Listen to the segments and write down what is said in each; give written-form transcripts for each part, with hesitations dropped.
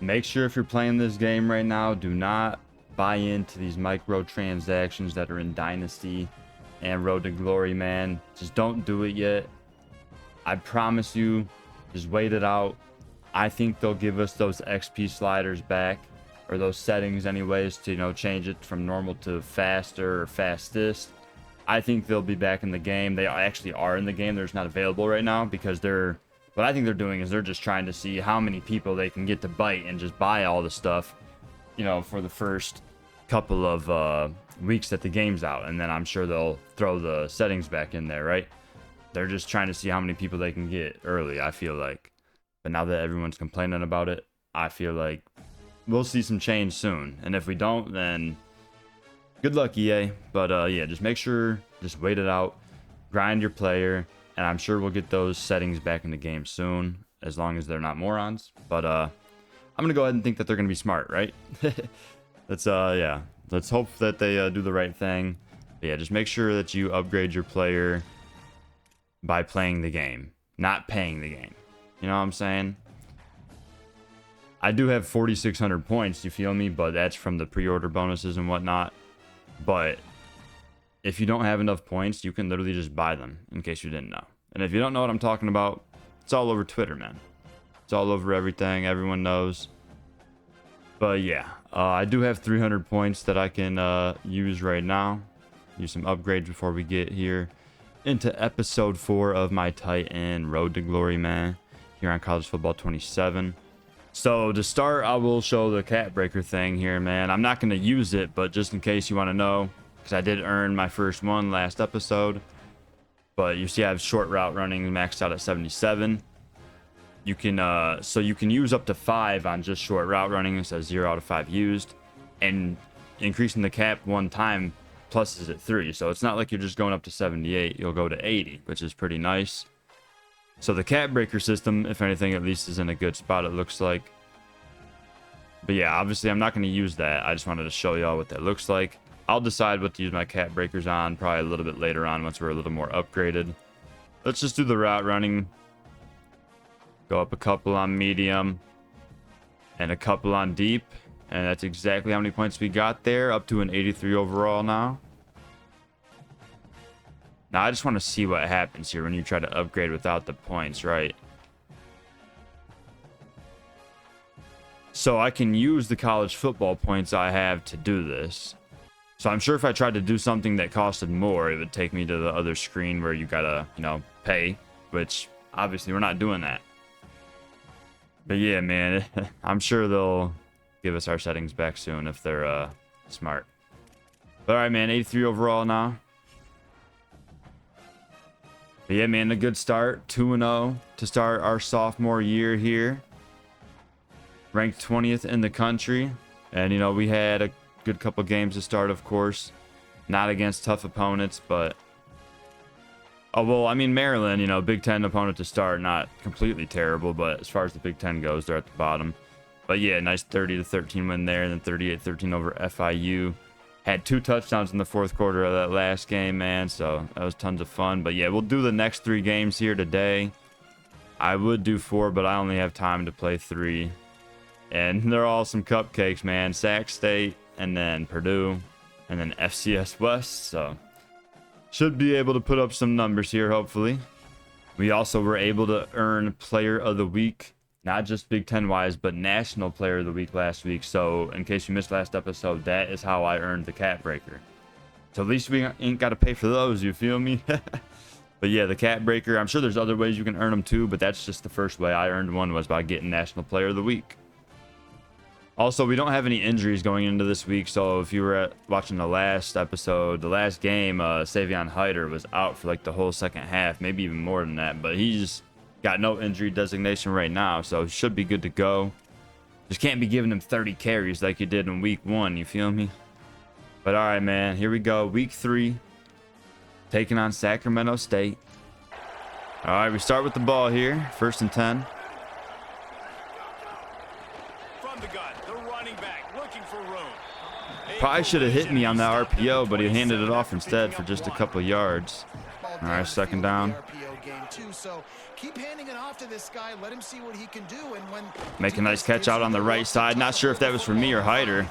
Make sure if you're playing this game right now, do not buy into these microtransactions that are in Dynasty and Road to Glory, man. Just don't do it yet. I promise you, just wait it out. I think they'll give us those XP sliders back, or those settings anyways, to, change it from normal to faster or fastest. I think they'll be back in the game. They actually are in the game. They're just not available right now because what I think they're doing is they're just trying to see how many people they can get to bite and just buy all the stuff, for the first couple of weeks that the game's out. And then I'm sure they'll throw the settings back in there, right? They're just trying to see how many people they can get early, I feel like. But now that everyone's complaining about it, I feel like we'll see some change soon. And if we don't, then good luck, EA. But yeah, just make sure, just wait it out, grind your player, and I'm sure we'll get those settings back in the game soon, as long as they're not morons. But I'm gonna go ahead and think that they're gonna be smart, right? Let's hope that they do the right thing. But yeah, just make sure that you upgrade your player by playing the game, not paying the game. You know what I'm saying? I do have 4,600 points, you feel me? But that's from the pre-order bonuses and whatnot. But if you don't have enough points, you can literally just buy them, in case you didn't know. And if you don't know what I'm talking about, it's all over Twitter, man. It's all over everything. Everyone knows. But yeah, I do have 300 points that I can use right now. Use some upgrades before we get here into episode 4 of my Titan Road to Glory, man, here on College Football 27. So to start, I will show the cat breaker thing here, man. I'm not going to use it, but just in case you want to know, because I did earn my first one last episode. But you see I have short route running maxed out at 77. You can so you can use up to 5 on just short route running. It says 0 out of 5 used, and increasing the cap one time pluses at 3. So it's not like you're just going up to 78. You'll go to 80, which is pretty nice. So the cat breaker system, if anything, at least is in a good spot, it looks like. But yeah, obviously I'm not going to use that. I just wanted to show y'all what that looks like. I'll decide what to use my cat breakers on probably a little bit later on once we're a little more upgraded. Let's just do the route running. Go up a couple on medium and a couple on deep. And that's exactly how many points we got there. Up to an 83 overall now. Now, I just want to see what happens here when you try to upgrade without the points, right? So I can use the college football points I have to do this. So I'm sure if I tried to do something that costed more, it would take me to the other screen where you gotta, pay. Which, obviously, we're not doing that. But yeah, man, I'm sure they'll give us our settings back soon if they're smart. But alright, man, 83 overall now. But yeah, man, a good start. 2-0 to start our sophomore year here. Ranked 20th in the country. And, we had a good couple games to start, of course. Not against tough opponents, but... Oh, well, I mean, Maryland, Big Ten opponent to start. Not completely terrible, but as far as the Big Ten goes, they're at the bottom. But yeah, nice 30-13 win there, and then 38-13 over FIU. Had 2 touchdowns in the fourth quarter of that last game, man, so that was tons of fun. But yeah, we'll do the next 3 games here today. I would do 4, but I only have time to play 3. And they're all some cupcakes, man. Sac State, and then Purdue, and then FCS West, so should be able to put up some numbers here, hopefully. We also were able to earn Player of the Week. Not just Big Ten wise, but National Player of the Week last week. So in case you missed last episode, that is how I earned the cat breaker. So at least we ain't got to pay for those, you feel me? But yeah, the cat breaker, I'm sure there's other ways you can earn them too, but that's just the first way I earned one, was by getting National Player of the Week. Also, we don't have any injuries going into this week, so if you were watching the last episode, the last game, Savion Hyder was out for like the whole second half, maybe even more than that, but he's got no injury designation right now, so he should be good to go. Just can't be giving him 30 carries like you did in week 1, you feel me? But all right, man, here we go. Week 3, taking on Sacramento State. All right, we start with the ball here. 1st and 10. from the gun, the running back looking for room. Probably should have hit me on that RPO, but he handed it off instead for just a couple yards. All right, second down. Keep handing it off to this guy. Let him see what he can do. And when make a nice catch out on the right side. Not sure if that was for me or Hyder.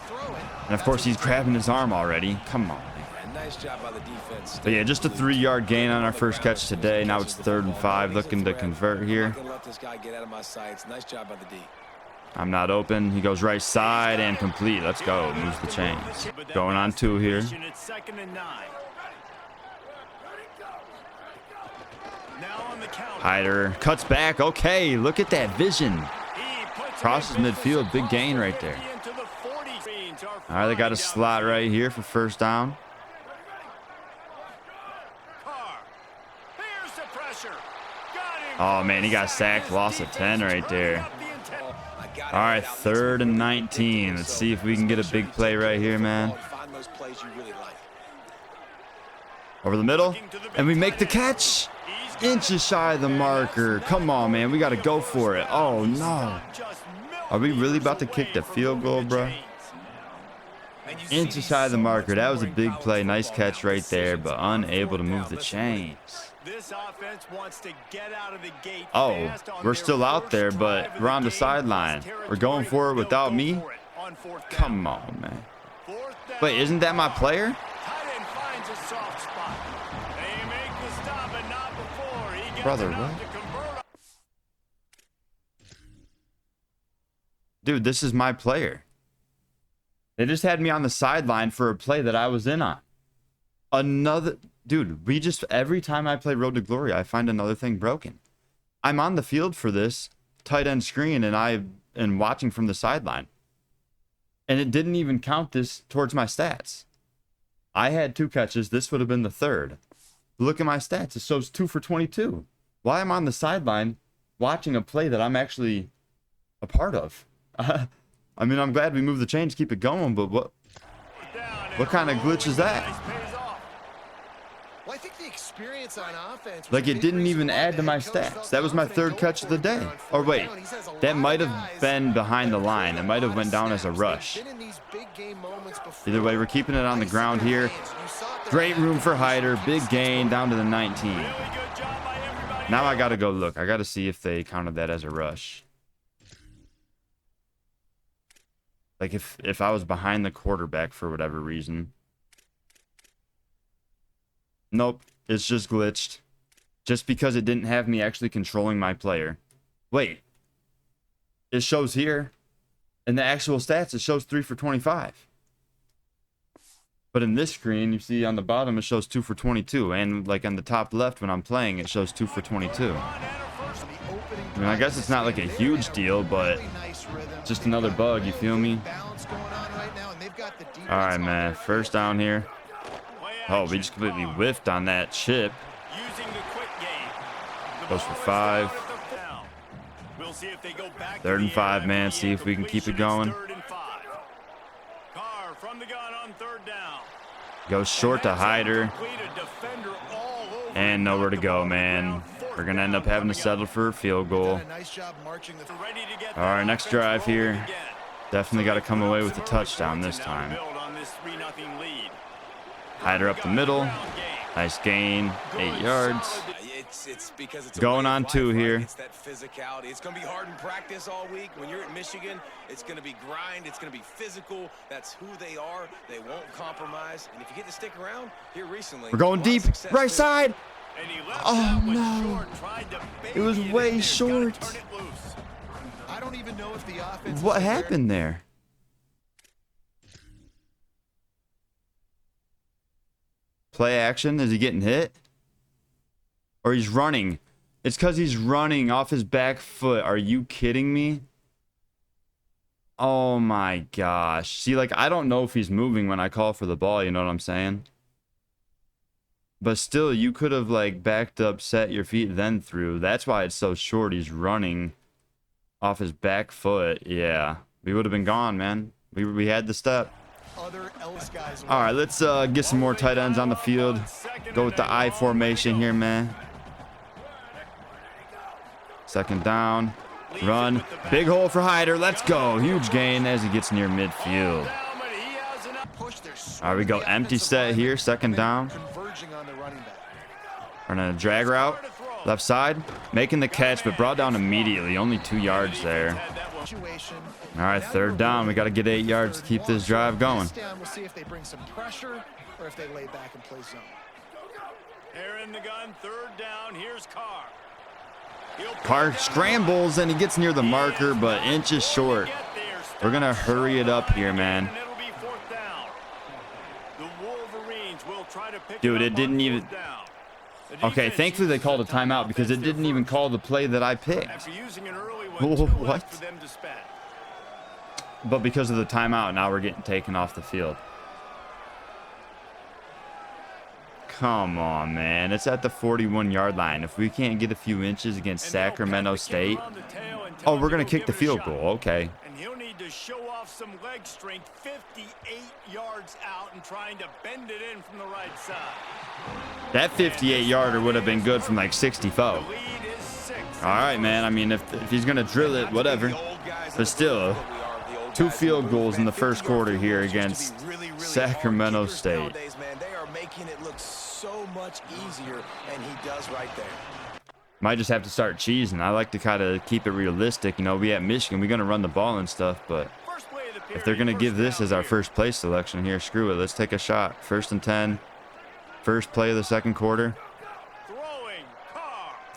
And of course, he's grabbing his arm already. Come on. Nice job by the defense. But yeah, just a 3-yard gain on our first catch today. Now it's 3rd and 5, looking to convert here. Nice job by the D. I'm not open. He goes right side and complete. Let's go. Moves the chains. Going on 2 here. Hyder cuts back. Okay, look at that vision. Crosses midfield. Big gain right there. All right, they got a slot right here for first down. Oh, man, he got sacked. Loss of 10 right there. All right, 3rd and 19. Let's see if we can get a big play right here, man. Over the middle, and we make the catch. Inches shy of the marker. Come on, man. We got to go for it. Oh, no. Are we really about to kick the field goal, bro? Inches shy of the marker. That was a big play. Nice catch right there, but unable to move the chains. Oh, we're still out there, but we're on the sideline. We're going for it without me? Come on, man. Wait, isn't that my player? Brother, what? Dude, this is my player. They just had me on the sideline for a play that I was in on. Another... Dude, we just... Every time I play Road to Glory, I find another thing broken. I'm on the field for this tight end screen, and I am watching from the sideline. And it didn't even count this towards my stats. I had 2 catches. This would have been the 3rd. Look at my stats. It shows 2 for 22. Why am I on the sideline watching a play that I'm actually a part of? I mean, I'm glad we moved the chains, keep it going, but what kind of glitch is that? Well, I think the experience on offense, like, it didn't even add to my stats. That was my 3rd catch of the day. Or wait, that might have been behind the line. It might have went down as a rush. Either way, we're keeping it on the ground here. Great room for Hyder. Big gain down to the 19. Now I got to go look. I got to see if they counted that as a rush. Like, if I was behind the quarterback for whatever reason. Nope, it's just glitched. Just because it didn't have me actually controlling my player. Wait. It shows here. In the actual stats, it shows 3 for 25. But in this screen, you see on the bottom, it shows 2 for 22. And like on the top left, when I'm playing, it shows 2 for 22. I mean, I guess it's not like a huge deal, but just another bug, you feel me? All right, man. First down here. Oh, we just completely whiffed on that chip. Goes for 5. 3rd and 5, man. See if we can keep it going. Goes short to Hyder. And nowhere to go, man. We're going to end up having to settle for a field goal. All right, next drive here. Definitely got to come away with a touchdown this time. Hyder up the middle. Nice gain. 8 yards. It's because it's going on 2 here. It's that physicality. It's going to be hard in practice all week. When you're at Michigan, it's going to be grind. It's going to be physical. That's who they are. They won't compromise. And if you get to stick around here recently, we're going deep. Right side. Oh, no. It was way short. I don't even know if the offense... What happened there? Play action. Is he getting hit? Or he's running. It's because he's running off his back foot. Are you kidding me? Oh my gosh. See, like, I don't know if he's moving when I call for the ball. You know what I'm saying? But still, you could have, like, backed up, set your feet, then threw. That's why it's so short. He's running off his back foot. Yeah. We would have been gone, man. We had the step. All right, let's get some more tight ends on the field. Go with the I formation here, man. 2nd down. Run. Big hole for Hyder. Let's go. Huge gain as he gets near midfield. All right, we go empty set here. Second down. Running a drag route. Left side. Making the catch, but brought down immediately. Only 2 yards there. All right, third down. We got to get 8 yards to keep this drive going. We'll see if they bring some pressure or if they lay back and play zone. They're in the gun. Third down. Here's Carr. Carr scrambles and he gets near the marker, but inches short. We're going to hurry it up here, man. Dude, it didn't even... Okay, thankfully they called a timeout because it didn't even call the play that I picked. What? But because of the timeout, now we're getting taken off the field. Come on, man. It's at the 41-yard line. If we can't get a few inches against Sacramento State... Oh, we're going to kick the field goal. Okay. And he'll need to show off some leg strength 58 yards out and trying to bend it in from the right side. That 58-yarder would have been good from like 64. All right, man. I mean, if he's going to drill it, whatever. But still, 2 field goals in the first quarter here against Sacramento State. They are making it look so much easier, and he does right there. Might just have to start cheesing. I like to kind of keep it realistic. You know, we at Michigan, we're going to run the ball and stuff, but if they're going to give this as our first play selection here, screw it. Let's take a shot. 1st and 10. First play of the second quarter.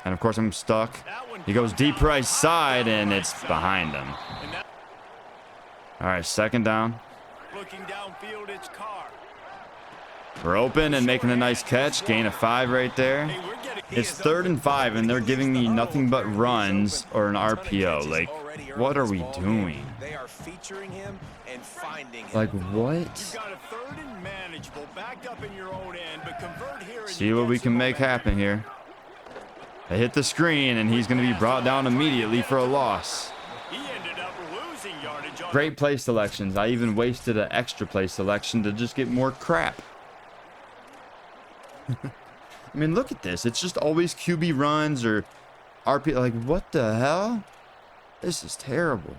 And of course I'm stuck. He goes deep right side and it's behind him. All right, second down. Looking downfield, it's Carr. We're open and making a nice catch. Gain of 5 right there. It's 3rd and 5 and they're giving me nothing but runs or an RPO. Like, what are we doing? They are featuring him and finding him. Like, what? You've got a 3rd and manageable backed up in your own end, but convert here. See what we can make happen here. I hit the screen and he's going to be brought down immediately for a loss. He ended up losing yardage on Great play selections. I even wasted an extra play selection to just get more crap. I mean, look at this. It's just always QB runs or RP. Like, what the hell? This is terrible.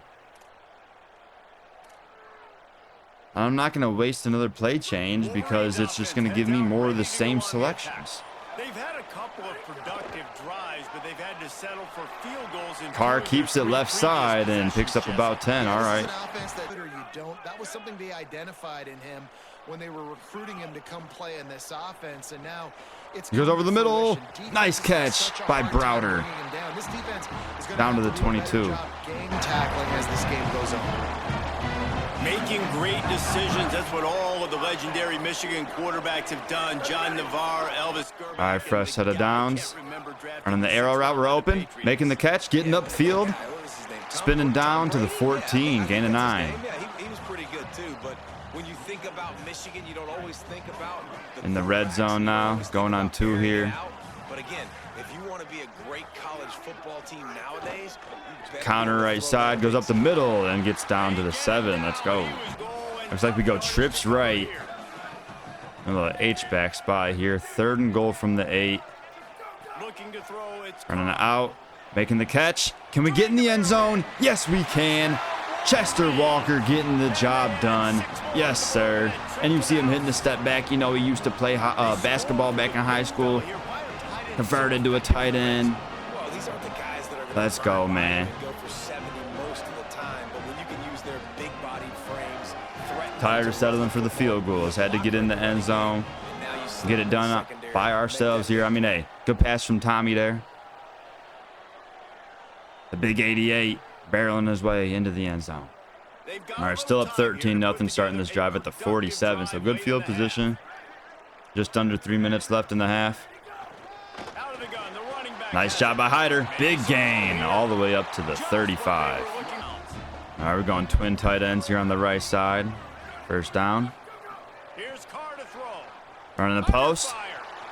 I'm not going to waste another play change because it's just going to give me more of the same selections. They've had a couple of productive drives, but they've had to settle for field goals. Carr keeps it left side and picks up about 10. All right. That was something they identified in him when they were recruiting him to come play in this offense, and now it's he goes over the middle. Nice catch by Browder. Down to the 22. Game tackling as this game goes on. Making great decisions. That's what all of the legendary Michigan quarterbacks have done. John Navarre, Elvis Gerber. All right, fresh set of downs. Running the arrow route, we're open. Making the catch, getting upfield. Spinning down to the 14, gain of 9. Yeah, he was pretty good too, but when you think about Michigan, you don't always think about in the red zone now, going on 2 here. But again, if you want to be a great college football team nowadays, counter right side, goes up the middle and gets down to the 7. Let's go. Looks like we go trips right. A little H-back spot here. 3rd and goal from the 8. Running out, making the catch. Can we get in the end zone? Yes, we can. Chester Walker getting the job done. Yes, sir. And you see him hitting the step back. You know, he used to play basketball back in high school. Converted to a tight end. Let's go, man. Tired of settling for the field goals. Had to get in the end zone. Get it done by ourselves here. I mean, hey, good pass from Tommy there. The big 88 barreling his way into the end zone. All right, still up 13-0 starting this drive at the 47. So good field position. Just under 3 minutes left in the half. Nice job by Hyder. Big gain all the way up to the 35. All right, we're going twin tight ends here on the right side. First down. Running the post.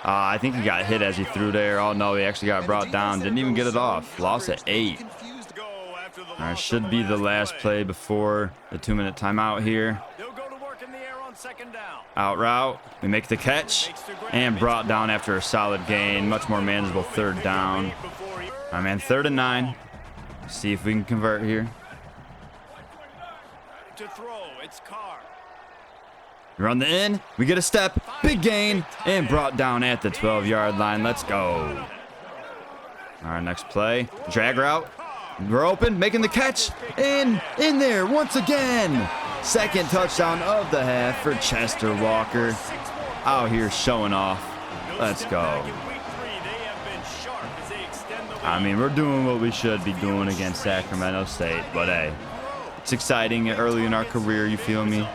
I think he got hit as he threw there. Oh, no, he actually got brought down. Didn't even get it off. Lost at 8. All right, should be the last play before the 2-minute timeout here. Out route. We make the catch and brought down after a solid gain. Much more manageable 3rd down. All right, man, 3rd and 9. See if we can convert here. To throw, it's Carr. Run the in. We get a step. Big gain. And brought down at the 12-yard line. Let's go. All right, next play. Drag route. We're open. Making the catch. In there once again. Second touchdown of the half for Chester Walker. Out here showing off. Let's go. I mean, we're doing what we should be doing against Sacramento State. But, hey, it's exciting early in our career. You feel me?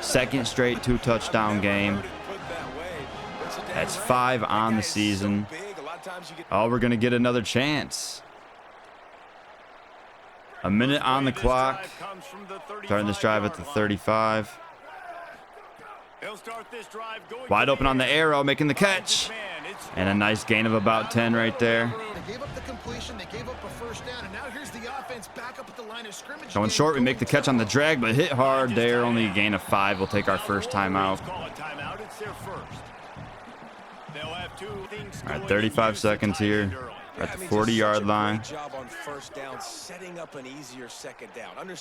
Second straight 2-touchdown game. That's 5 on the season. Oh, we're going to get another chance. A minute on the clock. Starting this drive at the 35. Wide open on the arrow, making the catch. And a nice gain of about 10 right there. They gave up the completion, they gave up a first down, and now here's the offense back up at the line of scrimmage. Going short, we make the catch on the drag, but hit hard there. Only a gain of 5. We'll take our first timeout. All right, 35 seconds here. We're at the 40-yard line.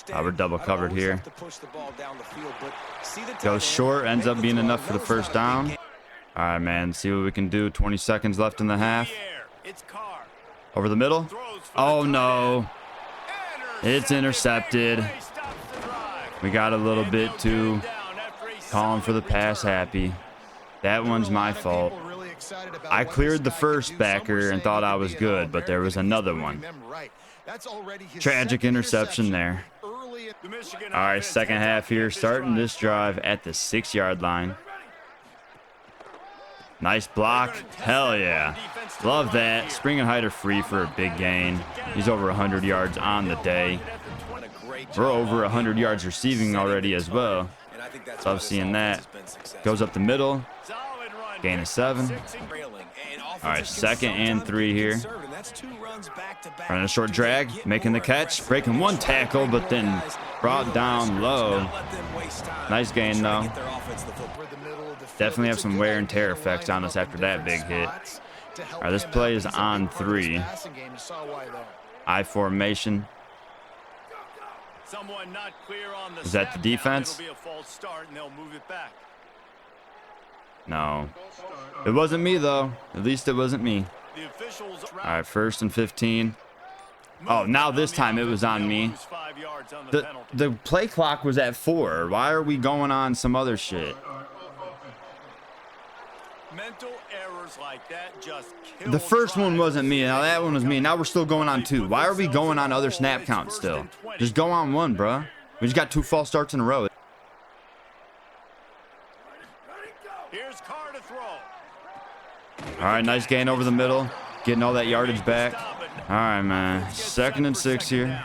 We're double covered here. Goes short, ends up being enough for the first down. All right, man, see what we can do. 20 seconds left in the half. Over the middle. Oh, no. It's intercepted. We got a little bit too calling for the pass happy. That one's my fault. I cleared the first backer and thought I was good, but there was another one. Tragic interception there. All right, second half here, starting this drive at the 6-yard line. Nice block. Hell yeah. Love that. Springenheiter free for a big gain. He's over 100 yards on the day. We're over 100 yards receiving already as well. Love seeing that. Goes up the middle. Gain of 7. All right, 2nd and 3 here. Running a short drag, making the catch, breaking one tackle, but then brought down low. Nice gain, though. Definitely have some wear and tear effects on us after that big hit. All right, this play is on 3. I formation. Is that the defense? No. It wasn't me, though. At least it wasn't me. All right, 1st and 15. Oh, now this time it was on me. The play clock was at 4. Why are we going on some other shit? The first one wasn't me. Now that one was me. Now we're still going on 2. Why are we going on other snap counts still? Just go on 1, bro. We just got 2 false starts in a row. All right, nice gain over the middle. Getting all that yardage back. All right, man. 2nd and 6 here.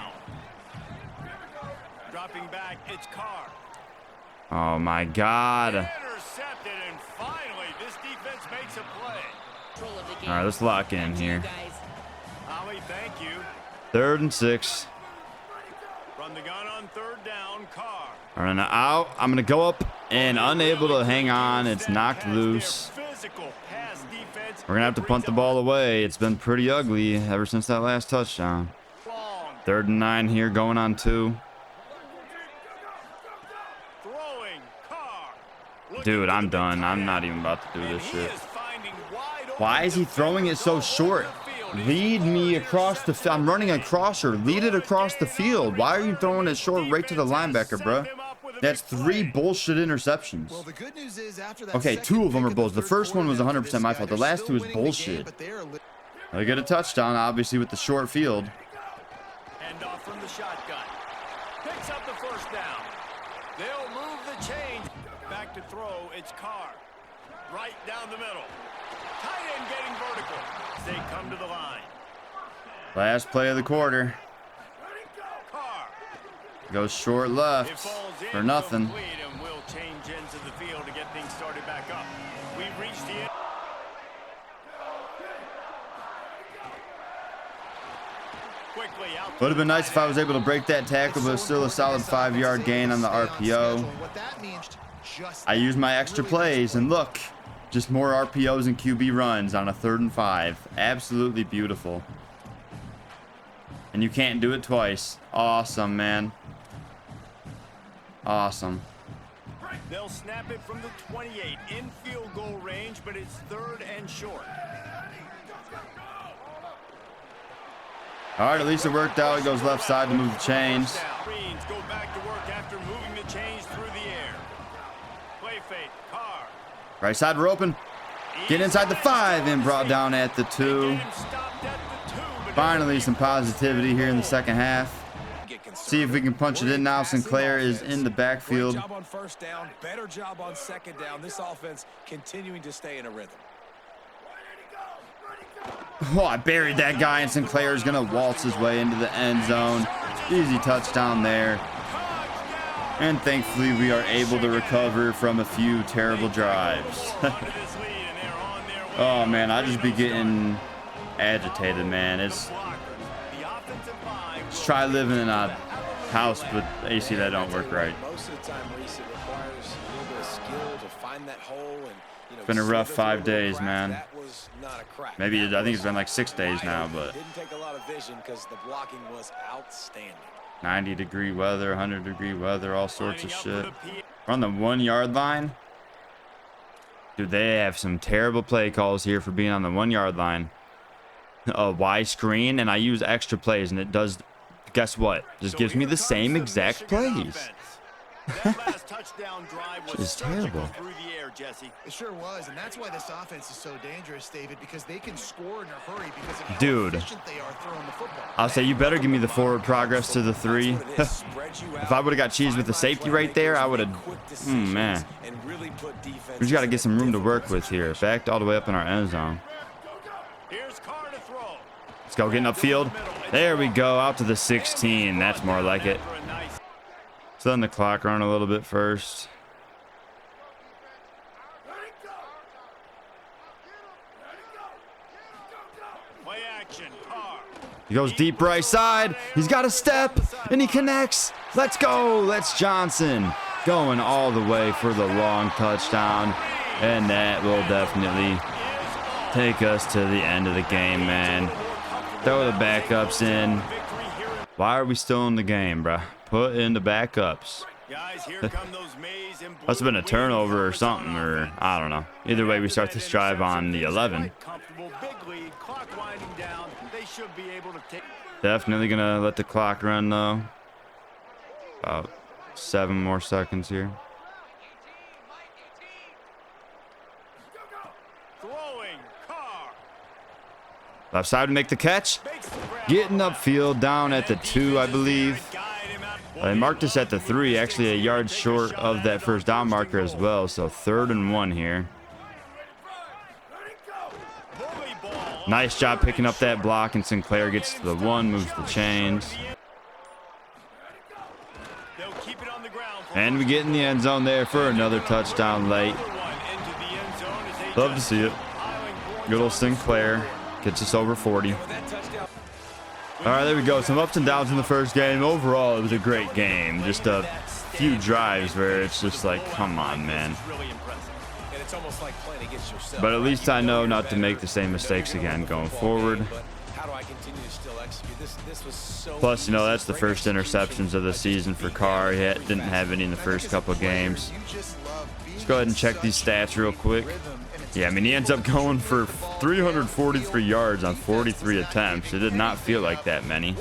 Oh, my God. All right, let's lock in here. 3rd and 6. Running out. I'm going to go up and unable to hang on. It's knocked loose. We're going to have to punt the ball away. It's been pretty ugly ever since that last touchdown. 3rd and 9 here, going on 2. Dude, I'm done. I'm not even about to do this shit. Why is he throwing it so short? Lead me across the field. I'm running a crosser. Lead it across the field. Why are you throwing it short right to the linebacker, bro? That's 3 bullshit interceptions. Okay, 2 of them are bullshit. The first one was 100% my fault. The last 2 is bullshit. They get a touchdown, obviously, with the short field. Hand off from the shotgun. Picks up the first down. They'll move the chains. Back to throw. It's Carr. Right down the middle. Tight end getting vertical. They come to the line. Last play of the quarter. Goes short left for nothing. We'll change into the field to get things started back up. We've reached the end. Would have been nice if I was able to break that tackle, but still a solid 5-yard gain on the RPO. I used my extra plays, and look, just more RPOs and QB runs on a 3rd and 5. Absolutely beautiful. And you can't do it twice. Awesome, man. Awesome. They'll snap it from the 28 in field goal range, but it's 3rd and short. All right, at least it worked out. He goes left side to move the chains. Greens go back to work after moving the chains through the air. Play fake, Carr. Right side, we're open. Get inside the 5 and brought down at the 2. Finally, some positivity here in the second half. See if we can punch it in now. Sinclair is in the backfield. Great job on first down, better job on second down. This offense continuing to stay in a rhythm. Oh, I buried that guy, and Sinclair is going to waltz his way into the end zone. Easy touchdown there. And thankfully, we are able to recover from a few terrible drives. Oh, man, I just be getting agitated, man. It's just try living in a house with AC that don't work right. Most of the time, Reese, it requires a little bit of skill to find that hole. And, you know, It's been a rough 5 days, man. that was not a crack. Maybe I think it's been like 6 days now, but Didn't take a lot of vision because the blocking was outstanding. 90-degree weather, 100-degree weather, all sorts of shit. We're on the 1 yard line. Dude, they have some terrible play calls here for being on the 1 yard line. A Y screen, and I use extra plays, and it does, guess what? Just gives me the same exact plays. It's terrible. It sure was, and that's why this offense is so dangerous, David, because they can score in a hurry because of how Dude, efficient they are throwing the football. I'll say you better give me the forward progress to the 3. If I would have got cheese with the safety right there, I would have. Man. We just got to get some room to work with here. Backed all the way up in our end zone. Let's go, getting upfield. There we go, out to the 16. That's more like it. So then the clock run a little bit first. He goes deep right side. He's got a step, and he connects. Let's go. Let's Johnson going all the way for the long touchdown. And that will definitely take us to the end of the game, man. Throw the backups in. Why are we still in the game, bruh? Put in the backups. Must have been a turnover or something, or I don't know. Either way, we start this drive on the 11. Definitely gonna let the clock run though. About 7 more seconds here. Left side to make the catch. Getting upfield down at the 2, I believe. They marked us at the 3, actually a yard short of that first down marker as well. So 3rd and 1 here. Nice job picking up that block, and Sinclair gets to the 1, moves the chains. And we get in the end zone there for another touchdown late. Love to see it. Good old Sinclair gets us over 40. All right, there we go. Some ups and downs in the first game. Overall, it was a great game. Just a few drives where it's just like, come on, man. But at least I know not to make the same mistakes again going forward. Plus, you know, that's the first interceptions of the season for Carr. He didn't have any in the first couple of games. Let's go ahead and check these stats real quick. Yeah, I mean, he ends up going for 343 yards on 43 attempts. It did not feel like that many.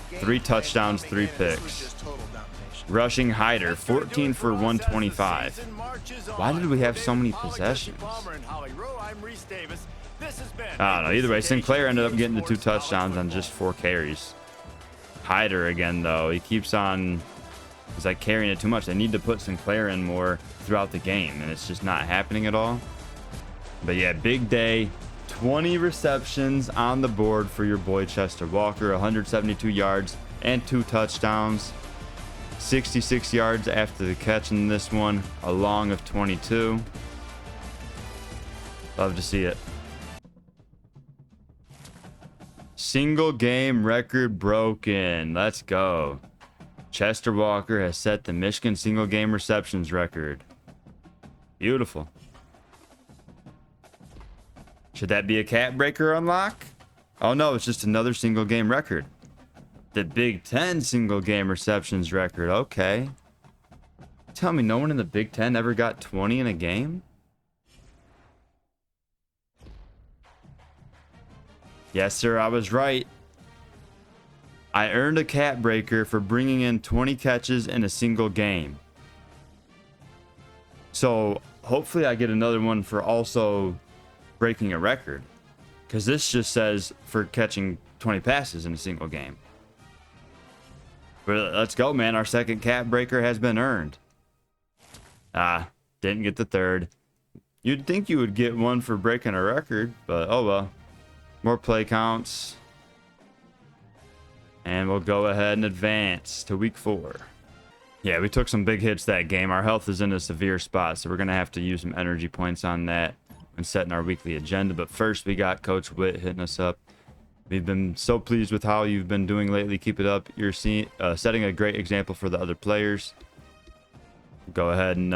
3 touchdowns, 3 picks. Rushing Hyder, 14 for 125. Why did we have so many possessions? I don't know. Either way, Sinclair ended up getting the 2 touchdowns on just 4 carries. Hyder again, though. He keeps on... He's like carrying it too much. They need to put Sinclair in more throughout the game, and it's just not happening at all. But yeah, big day. 20 receptions on the board for your boy Chester Walker. 172 yards and 2 touchdowns. 66 yards after the catch in this one. A long of 22. Love to see it. Single game record broken. Let's go. Chester Walker has set the Michigan single game receptions record. Beautiful. Should that be a cat breaker unlock? Oh no, it's just another single game record. The Big Ten single game receptions record. Okay. Tell me no one in the Big Ten ever got 20 in a game? Yes, sir, I was right. I earned a cat breaker for bringing in 20 catches in a single game. So hopefully I get another one for also breaking a record. Because this just says for catching 20 passes in a single game. But let's go, man. Our second cat breaker has been earned. Didn't get the third. You'd think you would get one for breaking a record, but oh well. More play counts. And we'll go ahead and advance to week 4. Yeah, we took some big hits that game. Our health is in a severe spot, so we're going to have to use some energy points on that when setting our weekly agenda. But first, we got Coach Witt hitting us up. We've been so pleased with how you've been doing lately. Keep it up. You're setting a great example for the other players. Go ahead and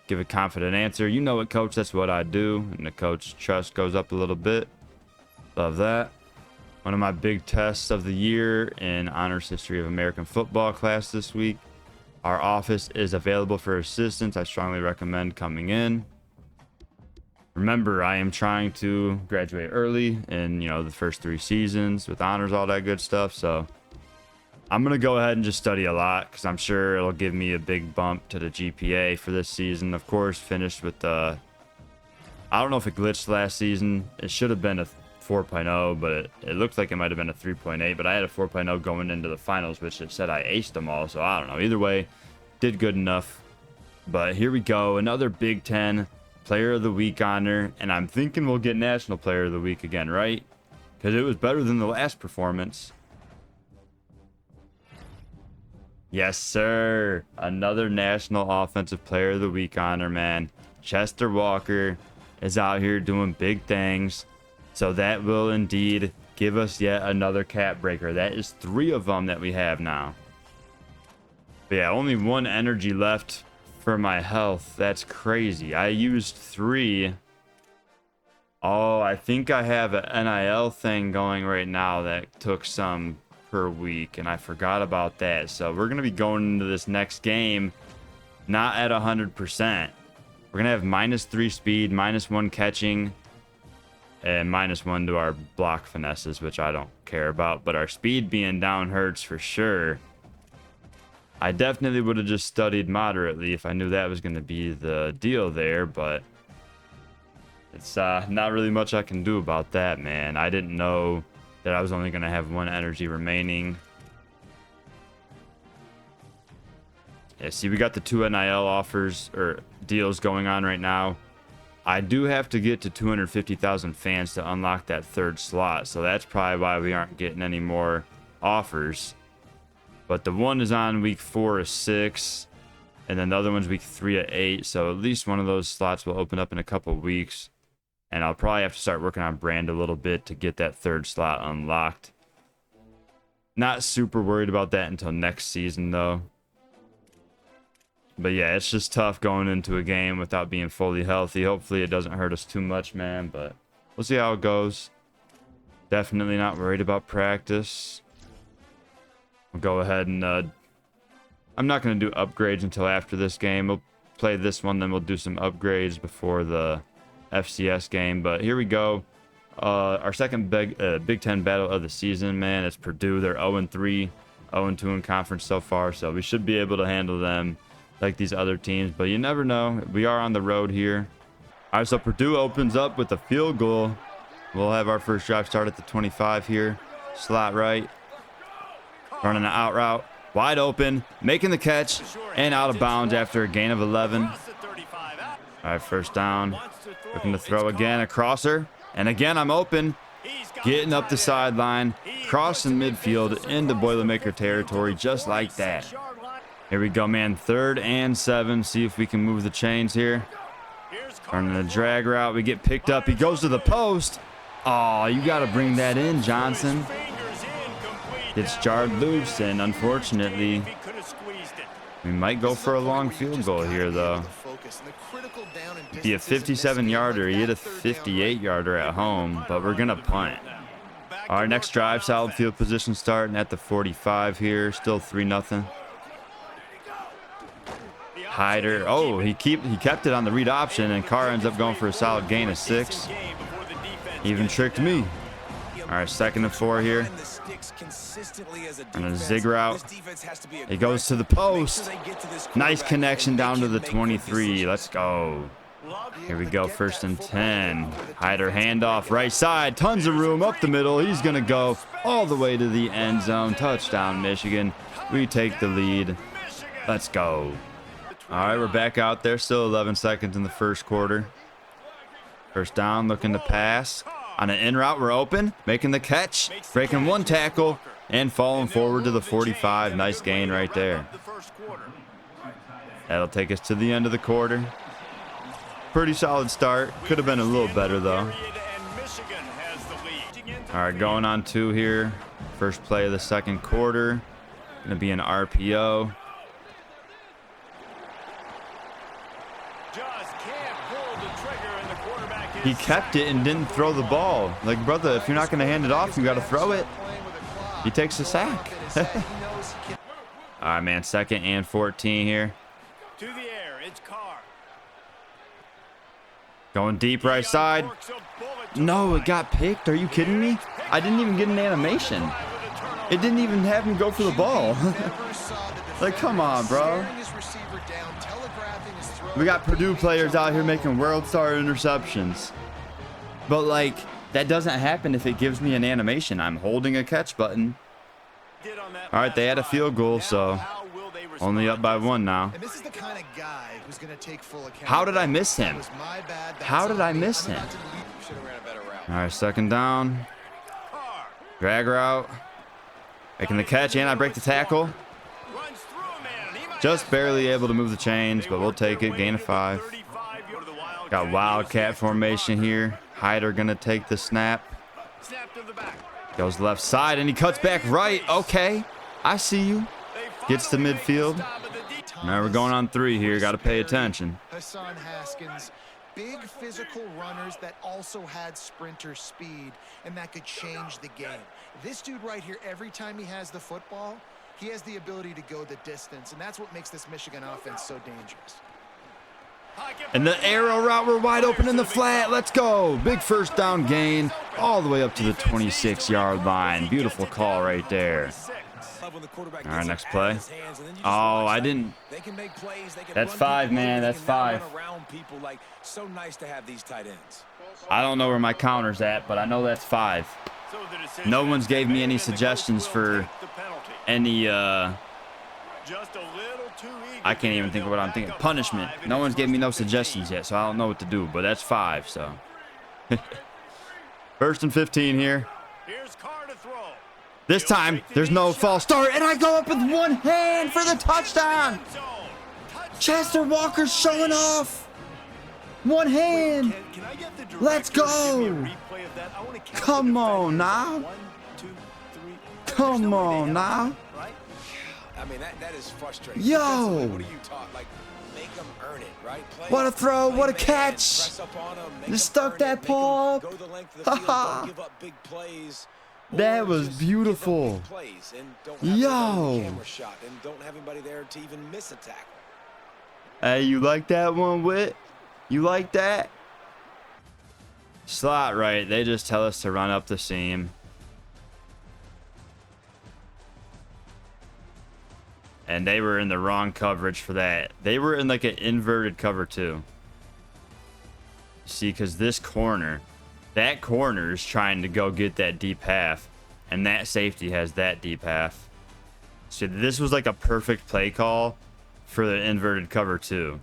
give a confident answer. You know it, Coach. That's what I do. And the coach trust goes up a little bit. Love that. One of my big tests of the year in Honors History of American Football class this week. Our office is available for assistance. I strongly recommend coming in. Remember, I am trying to graduate early in, the first 3 seasons with honors, all that good stuff. So I'm going to go ahead and just study a lot because I'm sure it'll give me a big bump to the GPA for this season. Of course, finished with I don't know if it glitched last season. It should have been a 4.0, but it looked like it might have been a 3.8, but I had a 4.0 going into the finals, which it said I aced them all. So I don't know. Either way, did good enough. But here we go. Another Big Ten Player of the Week honor, and I'm thinking we'll get National Player of the Week again, right? Because it was better than the last performance. Yes, sir. Another National Offensive Player of the Week honor, man. Chester Walker is out here doing big things. So that will indeed give us yet another cat breaker. That is 3 of them that we have now. But yeah, only 1 energy left for my health. That's crazy. I used 3. Oh, I think I have an NIL thing going right now that took some per week, and I forgot about that. So we're going to be going into this next game not at 100%. We're going to have -3 speed, -1 catching, and -1 to our block finesses, which I don't care about. But our speed being down hurts for sure. I definitely would have just studied moderately if I knew that was going to be the deal there, but it's not really much I can do about that, man. I didn't know that I was only going to have 1 energy remaining. Yeah, see, we got the 2 NIL offers or deals going on right now. I do have to get to 250,000 fans to unlock that 3rd slot, so that's probably why we aren't getting any more offers. But the one is on week 4 of 6, and then the other one's week 3 of 8. So at least one of those slots will open up in a couple weeks. And I'll probably have to start working on brand a little bit to get that 3rd slot unlocked. Not super worried about that until next season, though. But yeah, it's just tough going into a game without being fully healthy. Hopefully it doesn't hurt us too much, man. But we'll see how it goes. Definitely not worried about practice. We'll go ahead and I'm not going to do upgrades until after this game. We'll play this one, then we'll do some upgrades before the FCS game. But here we go. Our second Big Ten battle of the season, man. It's Purdue. They're 0-3, 0-2 in conference so far, so we should be able to handle them like these other teams. But you never know. We are on the road here. All right, so Purdue opens up with a field goal. We'll have our first drive start at the 25 here. Slot right. Running an out route, wide open, making the catch, and out of bounds after a gain of 11. All right, first down. Looking to throw again, a crosser. And again, I'm open. Getting up the sideline, crossing midfield into Boilermaker territory just like that. Here we go, man. 3rd and 7. See if we can move the chains here. Running a drag route. We get picked up. He goes to the post. Oh, you got to bring that in, Johnson. Gets jarred loose, and unfortunately, we might go for a long field goal here, though. Be a 57-yarder. He hit a 58-yarder at home, but we're going to punt. Our next drive, solid field position starting at the 45 here. Still 3-0. Hyder. Oh, he kept it on the read option, and Carr ends up going for a solid gain of 6. Even tricked me. All right, 2nd and 4 here. And a zig route. He goes to the post. Nice connection down to the 23. Let's go. Here we go, 1st and 10. Hyder handoff, right side. Tons of room up the middle. He's going to go all the way to the end zone. Touchdown, Michigan. We take the lead. Let's go. All right, we're back out there. Still 11 seconds in the 1st quarter. 1st down, looking to pass. On an in route, we're open. Making the catch. Breaking 1 tackle. And falling forward to the 45. Nice gain right there. That'll take us to the end of the quarter. Pretty solid start. Could have been a little better, though. All right, going on 2 here. 1st play of the 2nd quarter. Going to be an RPO. He kept it and didn't throw the ball. Like, brother, if you're not going to hand it off, you got to throw it. He takes a sack. All right, man. 2nd and 14 here. To the air, it's Carr. Going deep right side. No, it got picked. Are you kidding me? I didn't even get an animation. It didn't even have me go for the ball. Like, come on, bro. We got Purdue players out here making world star interceptions. But, like, that doesn't happen if it gives me an animation. I'm holding a catch button. All right, they had a field goal, so only up by 1 now. And this is the kind of guy who's going to take full account. How did I miss him? How did I miss him? All right, 2nd down. Drag route. Making the catch, and I break the tackle. Just barely able to move the chains, but we'll take it. Gain of 5. Got wildcat formation here. Hyder gonna take the snap. Goes left side, and he cuts back right. Okay, I see you. Gets to midfield. Now we're going on 3 here. Got to pay attention. Hassan Haskins, big physical runners that also had sprinter speed, and that could change the game. This dude right here, every time he has the football, he has the ability to go the distance, and that's what makes this Michigan offense so dangerous. And the arrow route, we're wide open in the flat. Let's go. Big 1st down gain all the way up to the 26-yard line. Beautiful call right there. All right, next play. Oh, I didn't. That's 5, man. That's 5. I don't know where my counter's at, but I know that's 5. No one's gave me any suggestions for any I can't even think of what I'm thinking. Punishment. No one's gave me no suggestions yet, so I don't know what to do, but that's 5, so. 1st and 15 here. This time, there's no false start, and I go up with 1 hand for the touchdown. Chester Walker's showing off. 1 hand. Let's go. Come on now. Come on now. I mean, that is frustrating. Yo. What are you taught? Like, make them earn it, right? What a throw. What a catch. Just stuck that paw up. Haha. That was beautiful. Yo. Hey, you like that one, Whit? You like that? Slot right. They just tell us to run up the seam. And they were in the wrong coverage for that. They were in like an inverted cover too. See, because this corner, that corner is trying to go get that deep half. And that safety has that deep half. So this was like a perfect play call for the inverted cover 2.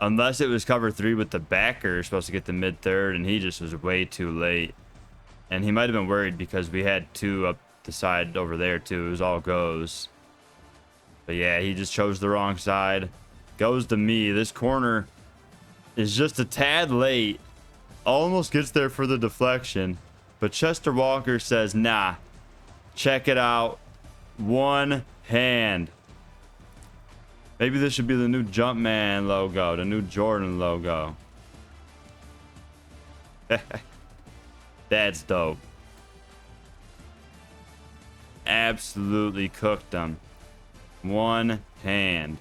Unless it was cover 3 with the backer supposed to get the mid-third, and he just was way too late. And he might have been worried because we had 2 up the side over there too. It was all goes. But yeah, he just chose the wrong side. Goes to me. This corner is just a tad late. Almost gets there for the deflection. But Chester Walker says, nah. Check it out. 1 hand. Maybe this should be the new Jumpman logo. The new Jordan logo. That's dope. absolutely cooked them. One hand.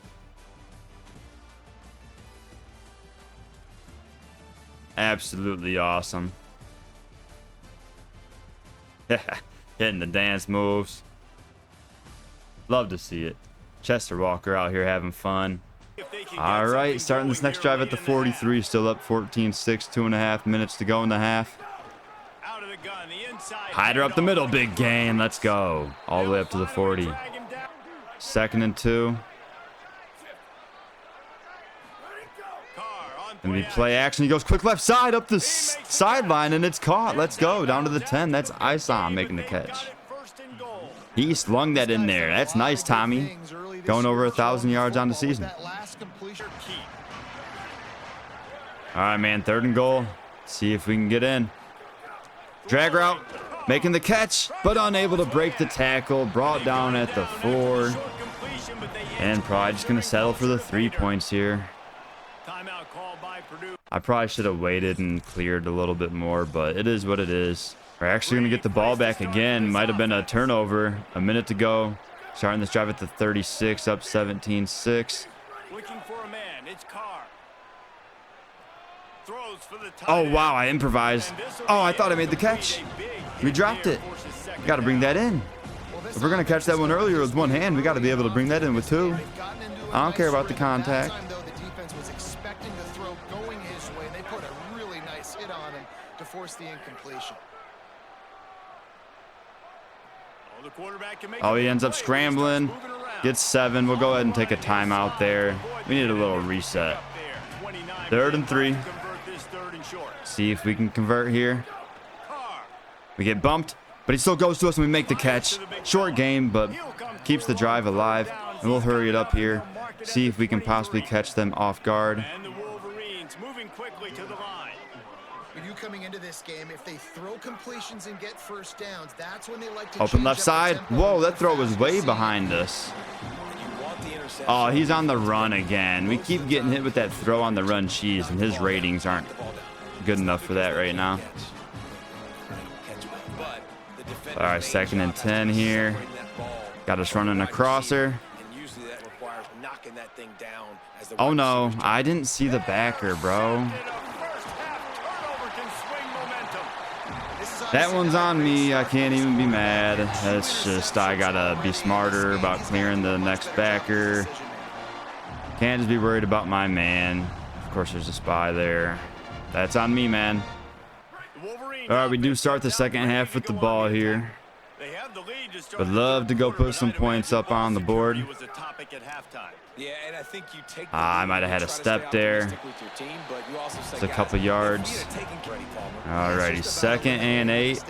Absolutely awesome. Hitting the dance moves. Love to see it. Chester Walker out here having fun. All right, starting this next drive at the 43, still up 14-6, 2.5 minutes to go in the half. Hyder up the middle, big gain. Let's go. All the way up to the 40. 2nd and 2. And we play action. He goes quick left side up the sideline, and it's caught. Let's go. Down to the 10. That's Isom making the catch. He slung that in there. That's nice, Tommy. Going over 1,000 yards on the season. All right, man. 3rd and goal. See if we can get in. Drag route. Making the catch, but unable to break the tackle. Brought down at the 4. And probably just going to settle for the 3 points here. I probably should have waited and cleared a little bit more, but it is what it is. We're actually going to get the ball back again. Might have been a turnover. A minute to go. Starting this drive at the 36, up 17-6. Looking for a man. It's Carr. Throws for the Oh, wow, I improvised. Oh, I thought I made the catch. We dropped it. We got to bring that in. If we're going to catch that one earlier with one hand, we got to be able to bring that in with two. I don't care about the contact. To force the incompletion. Oh, he ends up scrambling. Gets 7. We'll go ahead and take a timeout there. We need a little reset. 3rd and 3. See if we can convert here. We get bumped, but he still goes to us and we make the catch. Short game, but keeps the drive alive. And we'll hurry it up here. See if we can possibly catch them off guard. And the Wolverines moving quickly to the line. You coming into this game, if they throw completions and get first downs, that's when they like to open left side. Whoa, that throw was way behind us. Oh, he's on the run again. We keep getting hit with that throw on the run cheese, and his ratings aren't good enough for that right now. All right, 2nd and 10 here. Got us running a crosser. Oh no, I didn't see the backer, bro. That one's on me. I can't even be mad. It's just I gotta be smarter about clearing the next backer. Can't just be worried about my man. Of course, there's a spy there. That's on me, man. All right, we do start the second half with the ball here. Would love to go put some points up on the board. I might have had a step there. It's a couple yards. Alrighty, 2nd and 8.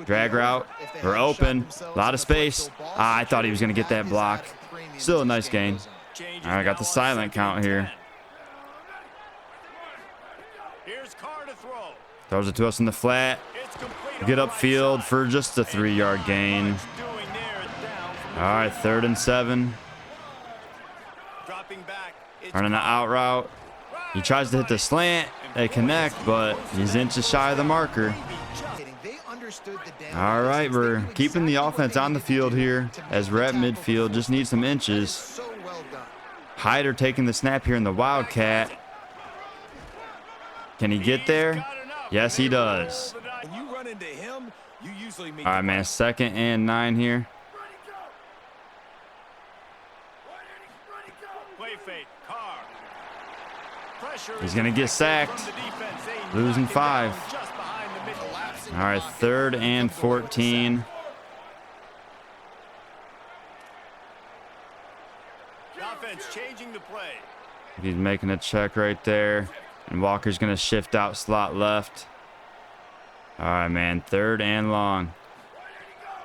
Drag route. We're open. A lot of space. I thought he was going to get that block. Still a nice gain. All right, I got the silent count here. Throws it to us in the flat. Get upfield for just a 3-yard gain. All right, 3rd and 7. Running the out route. He tries to hit the slant. They connect, but he's inches shy of the marker. All right, we're keeping the offense on the field here as we're at midfield. Just need some inches. Hyder taking the snap here in the Wildcat. Can he get there? Yes, he does. All right, man, 2nd and 9 here. He's going to get sacked. Losing 5. All right, 3rd and 14. He's making a check right there. And Walker's going to shift out slot left. All right, man, 3rd and long.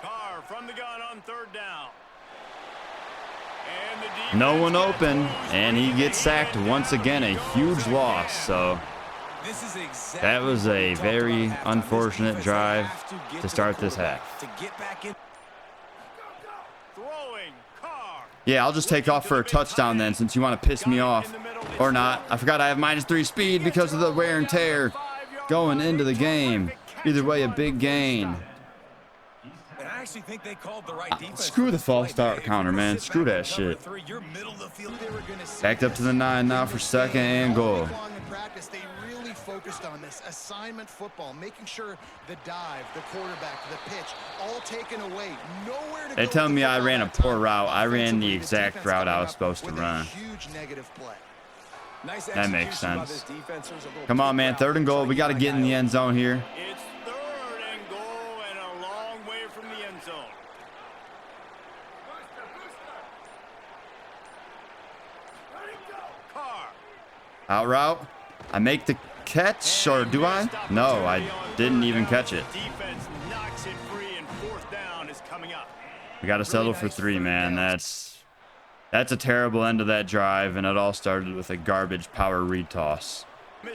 Carr from the gun on 3rd down. No one open, and he gets sacked once again. A huge loss. So that was a very unfortunate drive to start this half. Yeah, I'll just take off for a touchdown then, since you want to piss me off. Or not. I forgot I have -3 speed because of the wear and tear going into the game. Either way, a big gain. actually think they called the right defense. Screw the false start If counter, you're man. sit Screw back that in cover shit. three, you're middle of the field. They were gonna see Backed up to the 9 now for second and goal. Long in practice, they really focused on this assignment football, making sure the dive, the quarterback, the pitch, all taken away. Nowhere to They go tell with me the I football ran a that time. poor route. I ran the Offensively, exact defense route I coming was up supposed to with a run. huge negative play. Nice That makes execution by sense. this defense. There's a little Come on, kick man. route. 3rd and goal. We got to get in the end zone here. It's 3rd and goal and a long way from the end zone. Carr. Out route. I make the catch, or do I? No, I didn't even catch it. Defense knocks it free and 4th down is coming up. We got to settle for 3, man. That's a terrible end of that drive, and it all started with a garbage power retoss.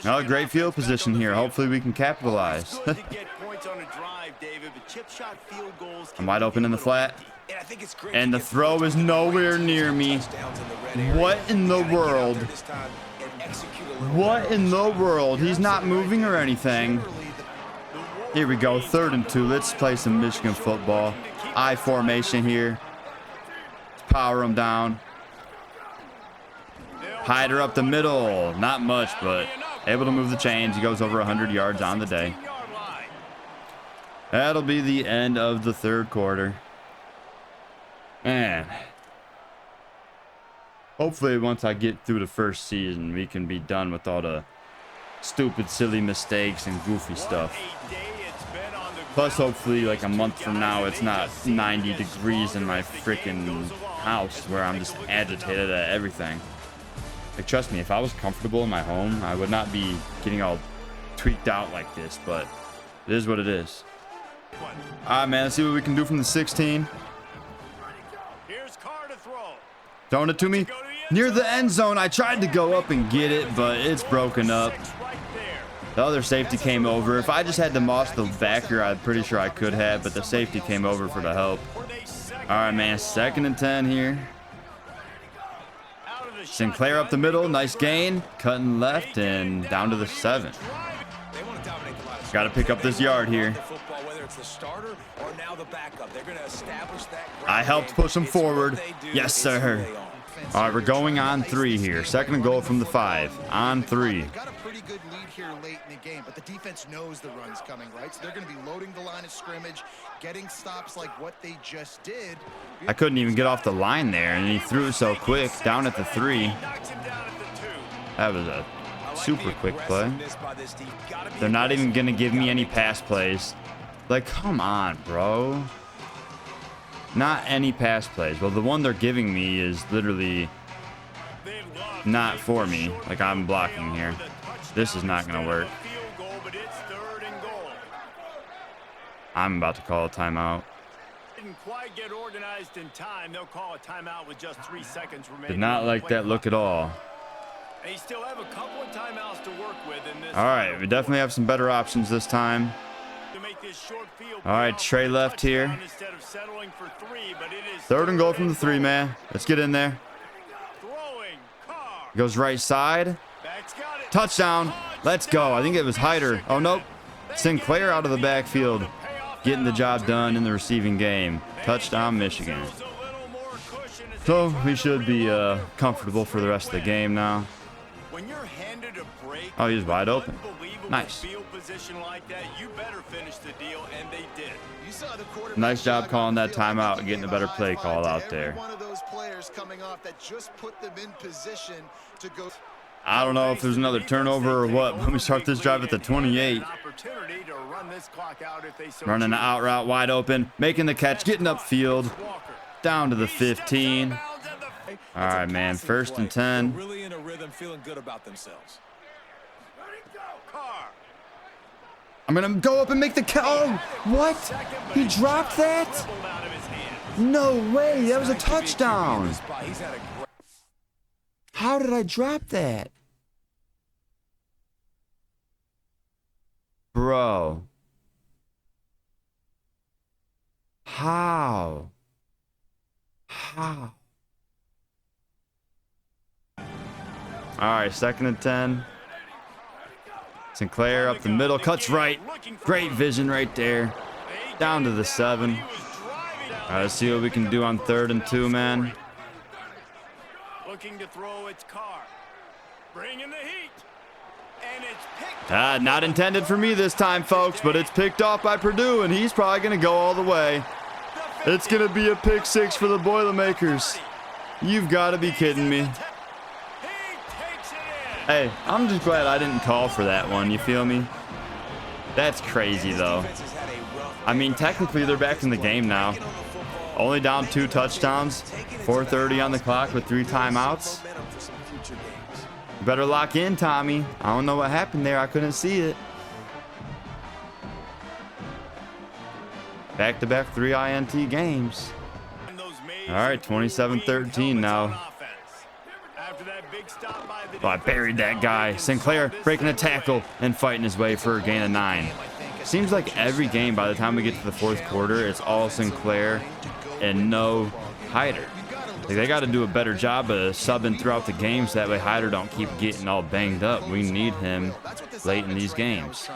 Now, great field position here. Hopefully, we can capitalize. Good to get points on a drive, David, but chip shot field goals I'm wide open in the flat. And I think it's great And to the get throw is nowhere near me. touchdowns in the red area. What in the You gotta get out world? there this time and execute a little What better. in the world? He's not moving or anything. Here we go. 3rd and 2. Let's play some Michigan football. I formation here. Power him down. Hyder up the middle. Not much, but able to move the chains. He goes over 100 yards on the day. That'll be the end of the 3rd quarter. Man. Hopefully, once I get through the first season, we can be done with all the stupid, silly mistakes and goofy stuff. Plus, hopefully, like a month from now, it's not 90 degrees in my freaking house where I'm just agitated at everything. Like, trust me, if I was comfortable in my home, I would not be getting all tweaked out like this, but it is what it is. All right, man, let's see what we can do from the 16. Here's Carr to throw. Throwing it to me near the end zone. I tried to go up and get it, but it's broken up. Right there. The other safety came over. If I just had to moss the backer, I'm pretty sure I could have, but the safety came over for the help. All right, man, 2nd and 10 here. Sinclair up the middle, nice gain. Cutting left and down to the 7. They want to dominate the last Got to pick up this yard here. football, whether it's the starter or now the backup. They're going to establish that. I helped push him It's what forward. they do. Yes, It's sir. who they are. All right, we're going on 3 here. 2nd and goal from the 5. On 3. They got a pretty good lead here late in the game, but the defense knows the run's coming, right? So they're going to be loading the line of scrimmage, getting stops like what they just did. I couldn't even get off the line there, and he threw it so quick. Down at the 3. Knocks him down at the 2. That was a I like super the quick play. aggressiveness by this team. Gotta be They're not even aggressive. going to give me Gotta any make pass plays. Like, come on, bro. Not any pass plays. Well, the one they're giving me is literally not for me. Like, I'm blocking here. This is not going to work. I'm about to call a timeout. Didn't quite get organized in time. They'll call a timeout with just 3 seconds remaining. Did not on the like play that look clock. at all. They still have a couple of timeouts to work with in this. All right, we definitely have some better options this time. To make this short field All right, payoff Trey for a left here. touchdown instead of settling for 3, but it is 3rd and goal from the 3, man. Let's get in there. Throwing Carr. Goes right side. Back's got it. Touchdown. Let's go. I think it was Hyder. Oh, nope. Sinclair out of the backfield. Getting the job done in the receiving game. Touchdown, Michigan. So we should be comfortable for the rest of the game now. When you're handed a break, Oh, he's wide open. unbelievable Nice. field position like that, you better finish the deal, and they did. You saw the quarterback Nice job shot calling on the that field. I timeout think and he getting a gave better high play five call to out every there. One of those players coming off that just put them in position to go. I don't know if there's another turnover or what, but we start this drive at the 28. Running the out route wide open, making the catch, getting upfield, down to the 15. All right, man, 1st and 10. They're really in a rhythm, feeling good about themselves. I'm going to go up and make the catch. Oh, what? He dropped that? No way, that was a touchdown. He's had a great How did I drop that? Bro. How? How? All right, 2nd and 10. Sinclair up the middle, cuts right. Great vision right there. Down to the 7. All right, let's see what we can do on 3rd and 2, man. Looking to throw its car. Bringing the heat. And it's picked. Not intended for me this time, folks, but it's picked off by Purdue, and he's probably going to go all the way. It's going to be a pick 6 for the Boilermakers. You've got to be kidding me. Hey, I'm just glad I didn't call for that one, you feel me? That's crazy, though. I mean, technically, they're back in the game now. Only down 2 touchdowns, 4:30 on the clock with 3 timeouts. You better lock in, Tommy. I don't know what happened there. I couldn't see it. Back-to-back 3 INT games. All right, 27-13 now. Oh, I buried that guy. Sinclair breaking a tackle and fighting his way for a gain of 9. Seems like every game, by the time we get to the 4th quarter, it's all Sinclair and no Hyder. Like, they got to do a better job of subbing throughout the games. That way Hyder don't keep getting all banged up. We need him late in these games.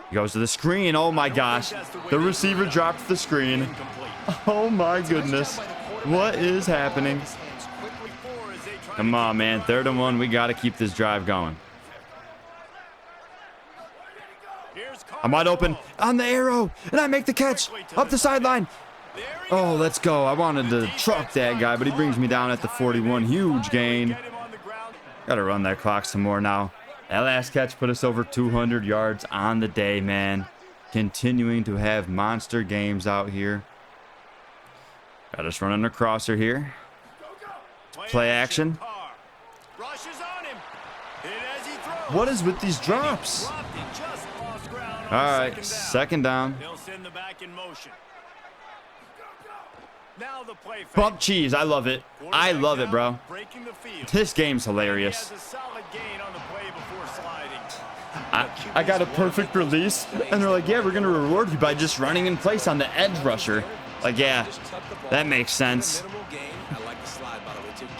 He goes to the screen. Oh my gosh. The receiver dropped the screen. Oh my goodness. What is happening? Come on, man. 3rd and 1. We got to keep this drive going. I'm wide open on the arrow, and I make the catch up the sideline. Oh, let's go. I wanted to truck that guy, but he brings me down at the 41. Huge gain. Got to run that clock some more now. That last catch put us over 200 yards on the day, man. Continuing to have monster games out here. Got us running a crosser here. Play action. What is with these drops? All right, 2nd down. Bump cheese. I love it. I love it, bro. This game's hilarious. I got a perfect release, and they're like, yeah, we're going to reward you by just running in place on the edge rusher. Like, yeah, that makes sense.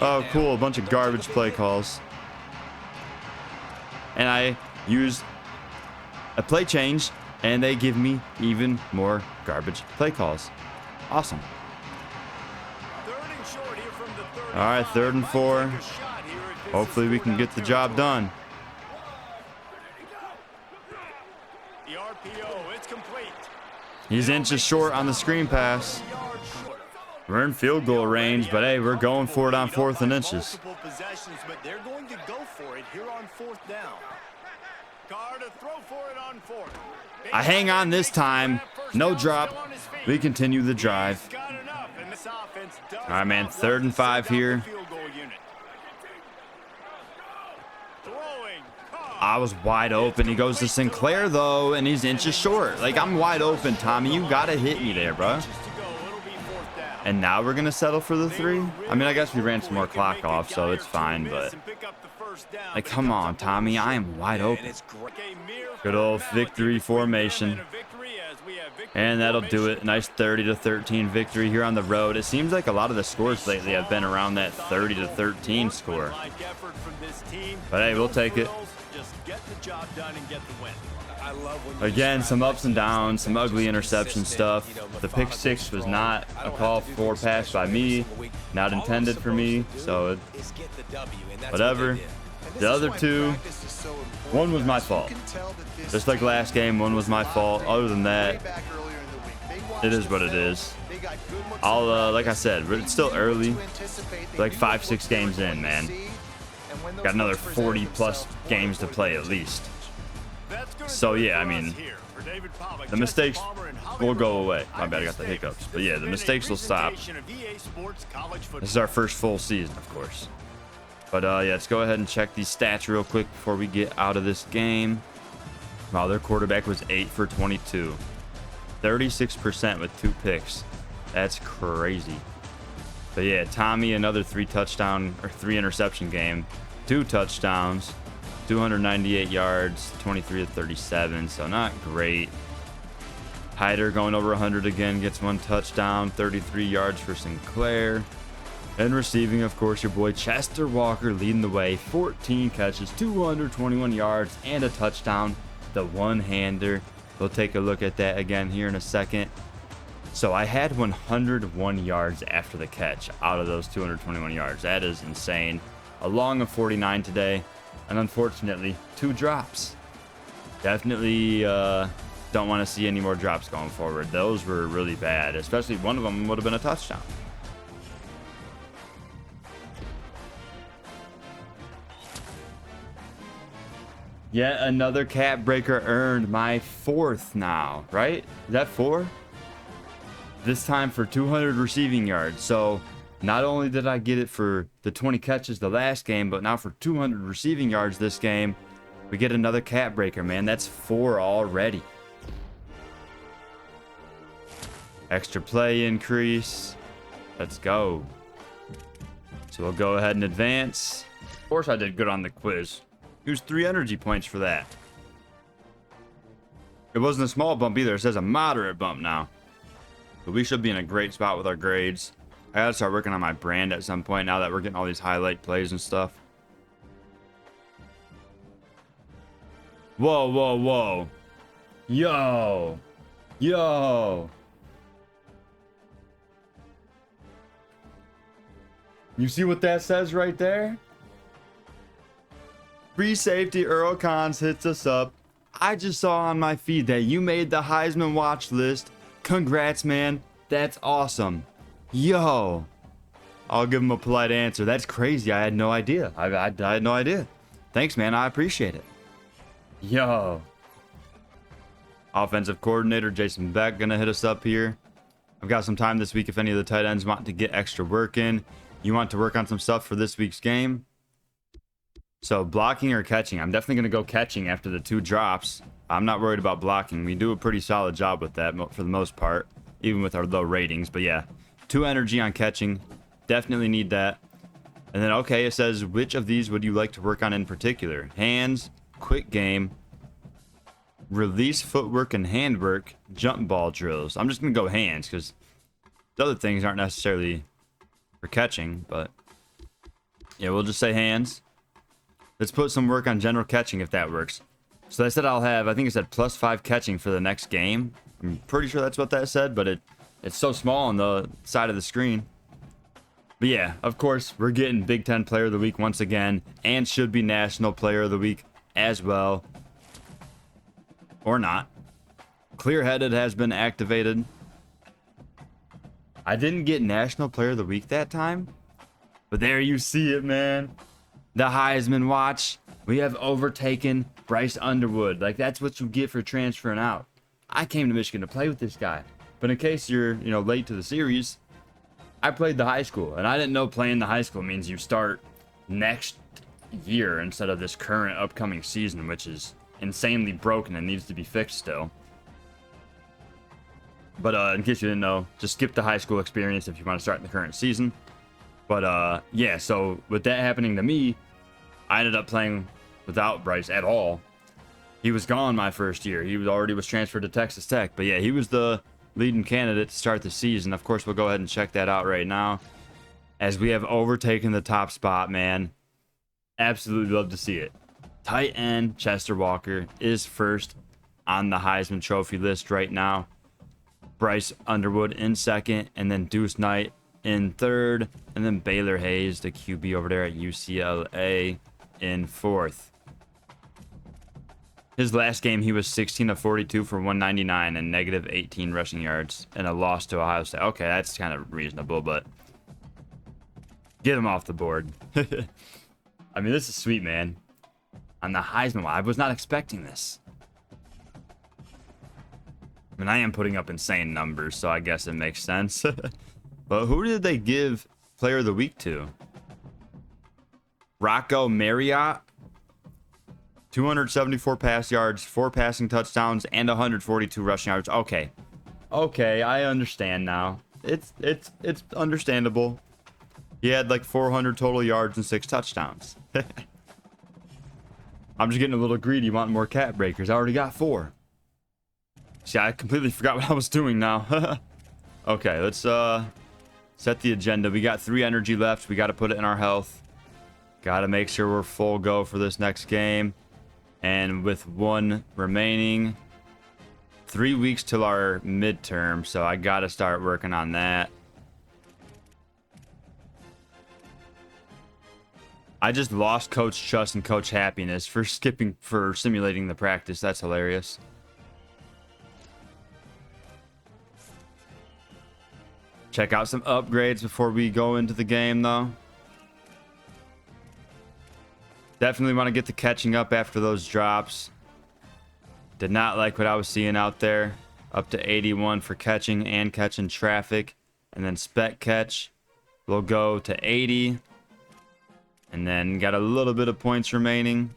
Oh, cool. A bunch of garbage play calls. And I use a play change, and they give me even more garbage play calls. Awesome. All right, 3rd and 4. Hopefully we can get the job done. He's inches short on the screen pass. We're in field goal range, but hey, we're going for it on 4th and inches. I hang on this time. No drop. We continue the drive. All right, man. 3rd and 5 here. I was wide open. He goes to Sinclair, though, and he's inches short. Like, I'm wide open, Tommy. You got to hit me there, bro. And now we're going to settle for the 3? I mean, I guess we ran some more clock off, so it's fine, but... Like, come on, Tommy. I am wide open. Good old victory formation. And that'll do it. Nice 30-13 victory here on the road. It seems like a lot of the scores lately have been around that 30-13 score. But hey, we'll take it. Again, some ups and downs, some ugly interception stuff. The pick 6 was not a call for pass by me, not intended for me, so whatever. The other 2, one was my fault. Just like last game, one was my fault. Other than that, it is what it is. I'll, like I said, it's still early. Like 5-6 games in, man. Got another 40+ games to play at least. So yeah, I mean, the mistakes will go away. My bad, I got the hiccups. But yeah, the mistakes will stop. This is our first full season, of course. But yeah, let's go ahead and check these stats real quick before we get out of this game. Wow, their quarterback was 8 for 22. 36% with 2 picks. That's crazy. But yeah, Tommy, another 3 interception game. 2 touchdowns, 298 yards, 23 to 37. So not great. Hyder going over 100 again, gets 1 touchdown, 33 yards for Sinclair. And receiving, of course, your boy Chester Walker leading the way. 14 catches, 221 yards, and a touchdown. The one-hander. We'll take a look at that again here in a second. So I had 101 yards after the catch out of those 221 yards. That is insane. A long of 49 today, and unfortunately, 2 drops. Definitely don't want to see any more drops going forward. Those were really bad, especially one of them would have been a touchdown. Yet another cap breaker earned, my 4th now, right? Is that 4? This time for 200 receiving yards. So not only did I get it for the 20 catches the last game, but now for 200 receiving yards this game, we get another cap breaker, man. That's 4 already. Extra play increase. Let's go. So we'll go ahead and advance. Of course I did good on the quiz. Here's 3 energy points for that. It wasn't a small bump either. It says a moderate bump now. But we should be in a great spot with our grades. I gotta start working on my brand at some point now that we're getting all these highlight plays and stuff. Whoa, whoa, whoa. Yo. Yo. You see what that says right there? Free safety Earl Cons hits us up. I just saw on my feed that you made the Heisman watch list. Congrats, man. That's awesome. Yo. I'll give him a polite answer. That's crazy. I had no idea. I had no idea. Thanks, man. I appreciate it. Yo. Offensive coordinator Jason Beck gonna hit us up here. I've got some time this week if any of the tight ends want to get extra work in. You want to work on some stuff for this week's game? So blocking or catching? I'm definitely going to go catching after the 2 drops. I'm not worried about blocking. We do a pretty solid job with that for the most part, even with our low ratings. But yeah, 2 energy on catching. Definitely need that. And then, okay, it says, which of these would you like to work on in particular? Hands, quick game, release footwork and handwork, jump ball drills. I'm just going to go hands because the other things aren't necessarily for catching. But yeah, we'll just say hands. Let's put some work on general catching if that works. So they said I'll have, I think it said +5 catching for the next game. I'm pretty sure that's what that said, but it's so small on the side of the screen. But yeah, of course, we're getting Big Ten Player of the Week once again, and should be National Player of the Week as well. Or not. Clear-headed has been activated. I didn't get National Player of the Week that time, but there you see it, man. The Heisman watch. We have overtaken Bryce Underwood. Like, that's what you get for transferring out. I came to Michigan to play with this guy. But in case you're, late to the series, I played the high school. And I didn't know playing the high school means you start next year instead of this current upcoming season, which is insanely broken and needs to be fixed still. But in case you didn't know, just skip the high school experience if you want to start in the current season. But yeah, so with that happening to me, I ended up playing without Bryce at all. He was gone my first year. He was transferred to Texas Tech. But yeah, he was the leading candidate to start the season. Of course, we'll go ahead and check that out right now, as we have overtaken the top spot, man. Absolutely love to see it. Tight end Chester Walker is first on the Heisman Trophy list right now. Bryce Underwood in second, and then Deuce Knight in third, and then Baylor Hayes, the QB over there at UCLA, in fourth. His last game, he was 16 of 42 for 199 and negative 18 rushing yards and a loss to Ohio State. Okay, that's kind of reasonable, but get him off the board. I mean, this is sweet, man. On the Heisman, I was not expecting this. I mean, I am putting up insane numbers, so I guess it makes sense. But who did they give Player of the Week to? Rocco Marriott. 274 pass yards, 4 passing touchdowns, and 142 rushing yards. Okay. Okay, I understand now. It's understandable. He had like 400 total yards and 6 touchdowns. I'm just getting a little greedy, wanting more cat breakers. I already got 4. See, I completely forgot what I was doing now. Okay, let's set the agenda. We got 3 energy left. We got to put it in our health. Got to make sure we're full go for this next game. And with 1 remaining, 3 weeks till our midterm, so I got to start working on that. I just lost Coach Trust and Coach Happiness for simulating the practice. That's hilarious. Check out some upgrades before we go into the game, though. Definitely want to get the catching up after those drops. Did not like what I was seeing out there. Up to 81 for catching and catching traffic. And then spec catch will go to 80. And then got a little bit of points remaining.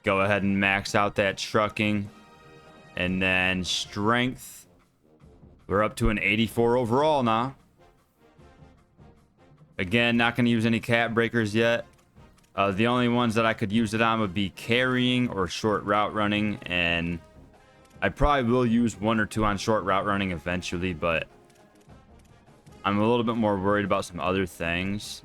Go ahead and max out that trucking. And then strength. We're up to an 84 overall now. Again, not going to use any cap breakers yet. The only ones that I could use it on would be carrying or short route running. And I probably will use 1 or 2 on short route running eventually, but I'm a little bit more worried about some other things.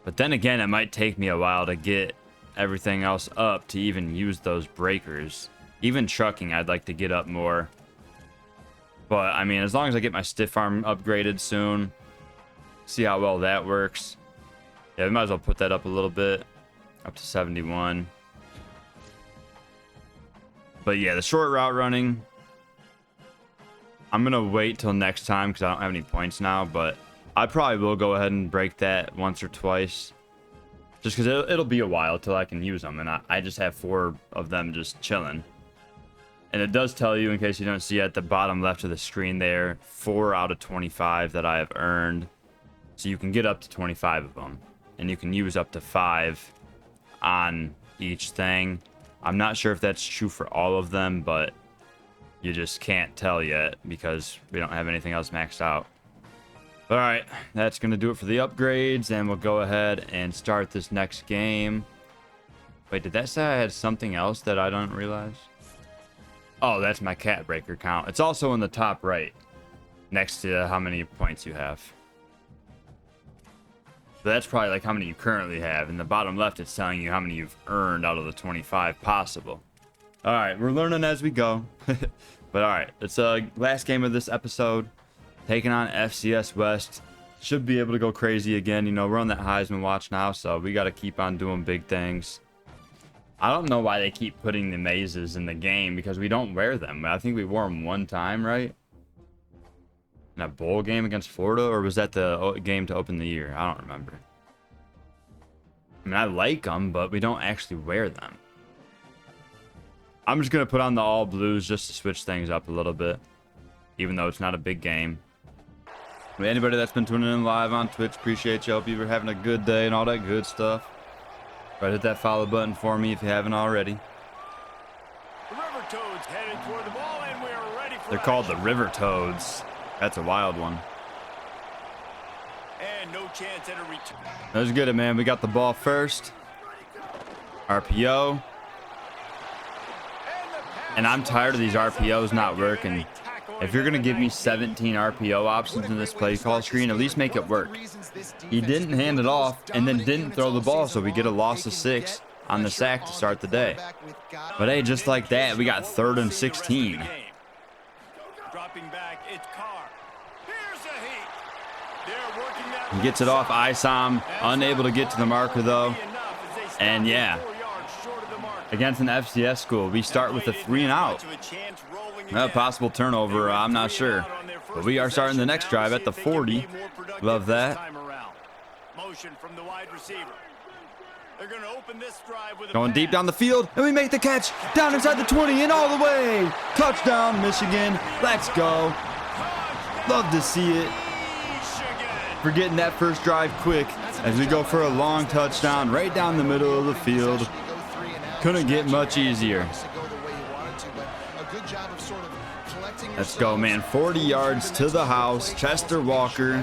But then again, it might take me a while to get everything else up to even use those breakers. Even trucking, I'd like to get up more. But, I mean, as long as I get my stiff arm upgraded soon, see how well that works. Yeah, we might as well put that up a little bit. Up to 71. But yeah, the short route running, I'm going to wait till next time because I don't have any points now. But I probably will go ahead and break that once or twice. Just because it'll be a while till I can use them. And I just have 4 of them just chilling. And it does tell you, in case you don't see at the bottom left of the screen there, 4 out of 25 that I have earned. So you can get up to 25 of them. And you can use up to 5 on each thing. I'm not sure if that's true for all of them, but you just can't tell yet because we don't have anything else maxed out. All right, that's going to do it for the upgrades, and we'll go ahead and start this next game. Wait, did that say I had something else that I don't realize? Oh, that's my cat breaker count. It's also in the top right, next to how many points you have. So that's probably like how many you currently have. In the bottom left, it's telling you how many you've earned out of the 25 possible. All right, we're learning as we go. But all right, it's the last game of this episode. Taking on FCS West. Should be able to go crazy again. You know, we're on that Heisman watch now, so we got to keep on doing big things. I don't know why they keep putting the mazes in the game because we don't wear them. I think we wore them one time, right? In a bowl game against Florida, or was that the game to open the year? I don't remember. I mean, I like them, but we don't actually wear them. I'm just going to put on the all blues just to switch things up a little bit, even though it's not a big game. Anybody that's been tuning in live on Twitch, appreciate you. Hope you were having a good day and all that good stuff. Right, hit that follow button for me if you haven't already. The River Toads headed toward the ball, and we are ready for They're called the River Toads. That's a wild one. And no chance at a return. That was good, man. We got the ball first. RPO. And I'm tired of these RPOs not working. If you're going to give me 17 RPO options in this play call screen, at least make it work. He didn't hand it off and then didn't throw the ball, so we get a loss of 6 on the sack to start the day. But hey, just like that, we got 3rd and 16. Dropping back, it's Carr. Here's a heat. They're working that. He gets it off Isom, unable to get to the marker though. And yeah, against an FCS school, we start with a 3 and out. A possible turnover, I'm not sure. But we are starting the next drive at the 40. Love that. Motion from the wide receiver. They're going to open this drive with Going deep down the field, and we make the catch down inside the 20 and all the way. Touchdown, Michigan. Let's go. Love to see it. We're getting that first drive quick as we go for a long touchdown right down the middle of the field. Couldn't get much easier. Let's go, man. 40 yards to the house. Chester Walker,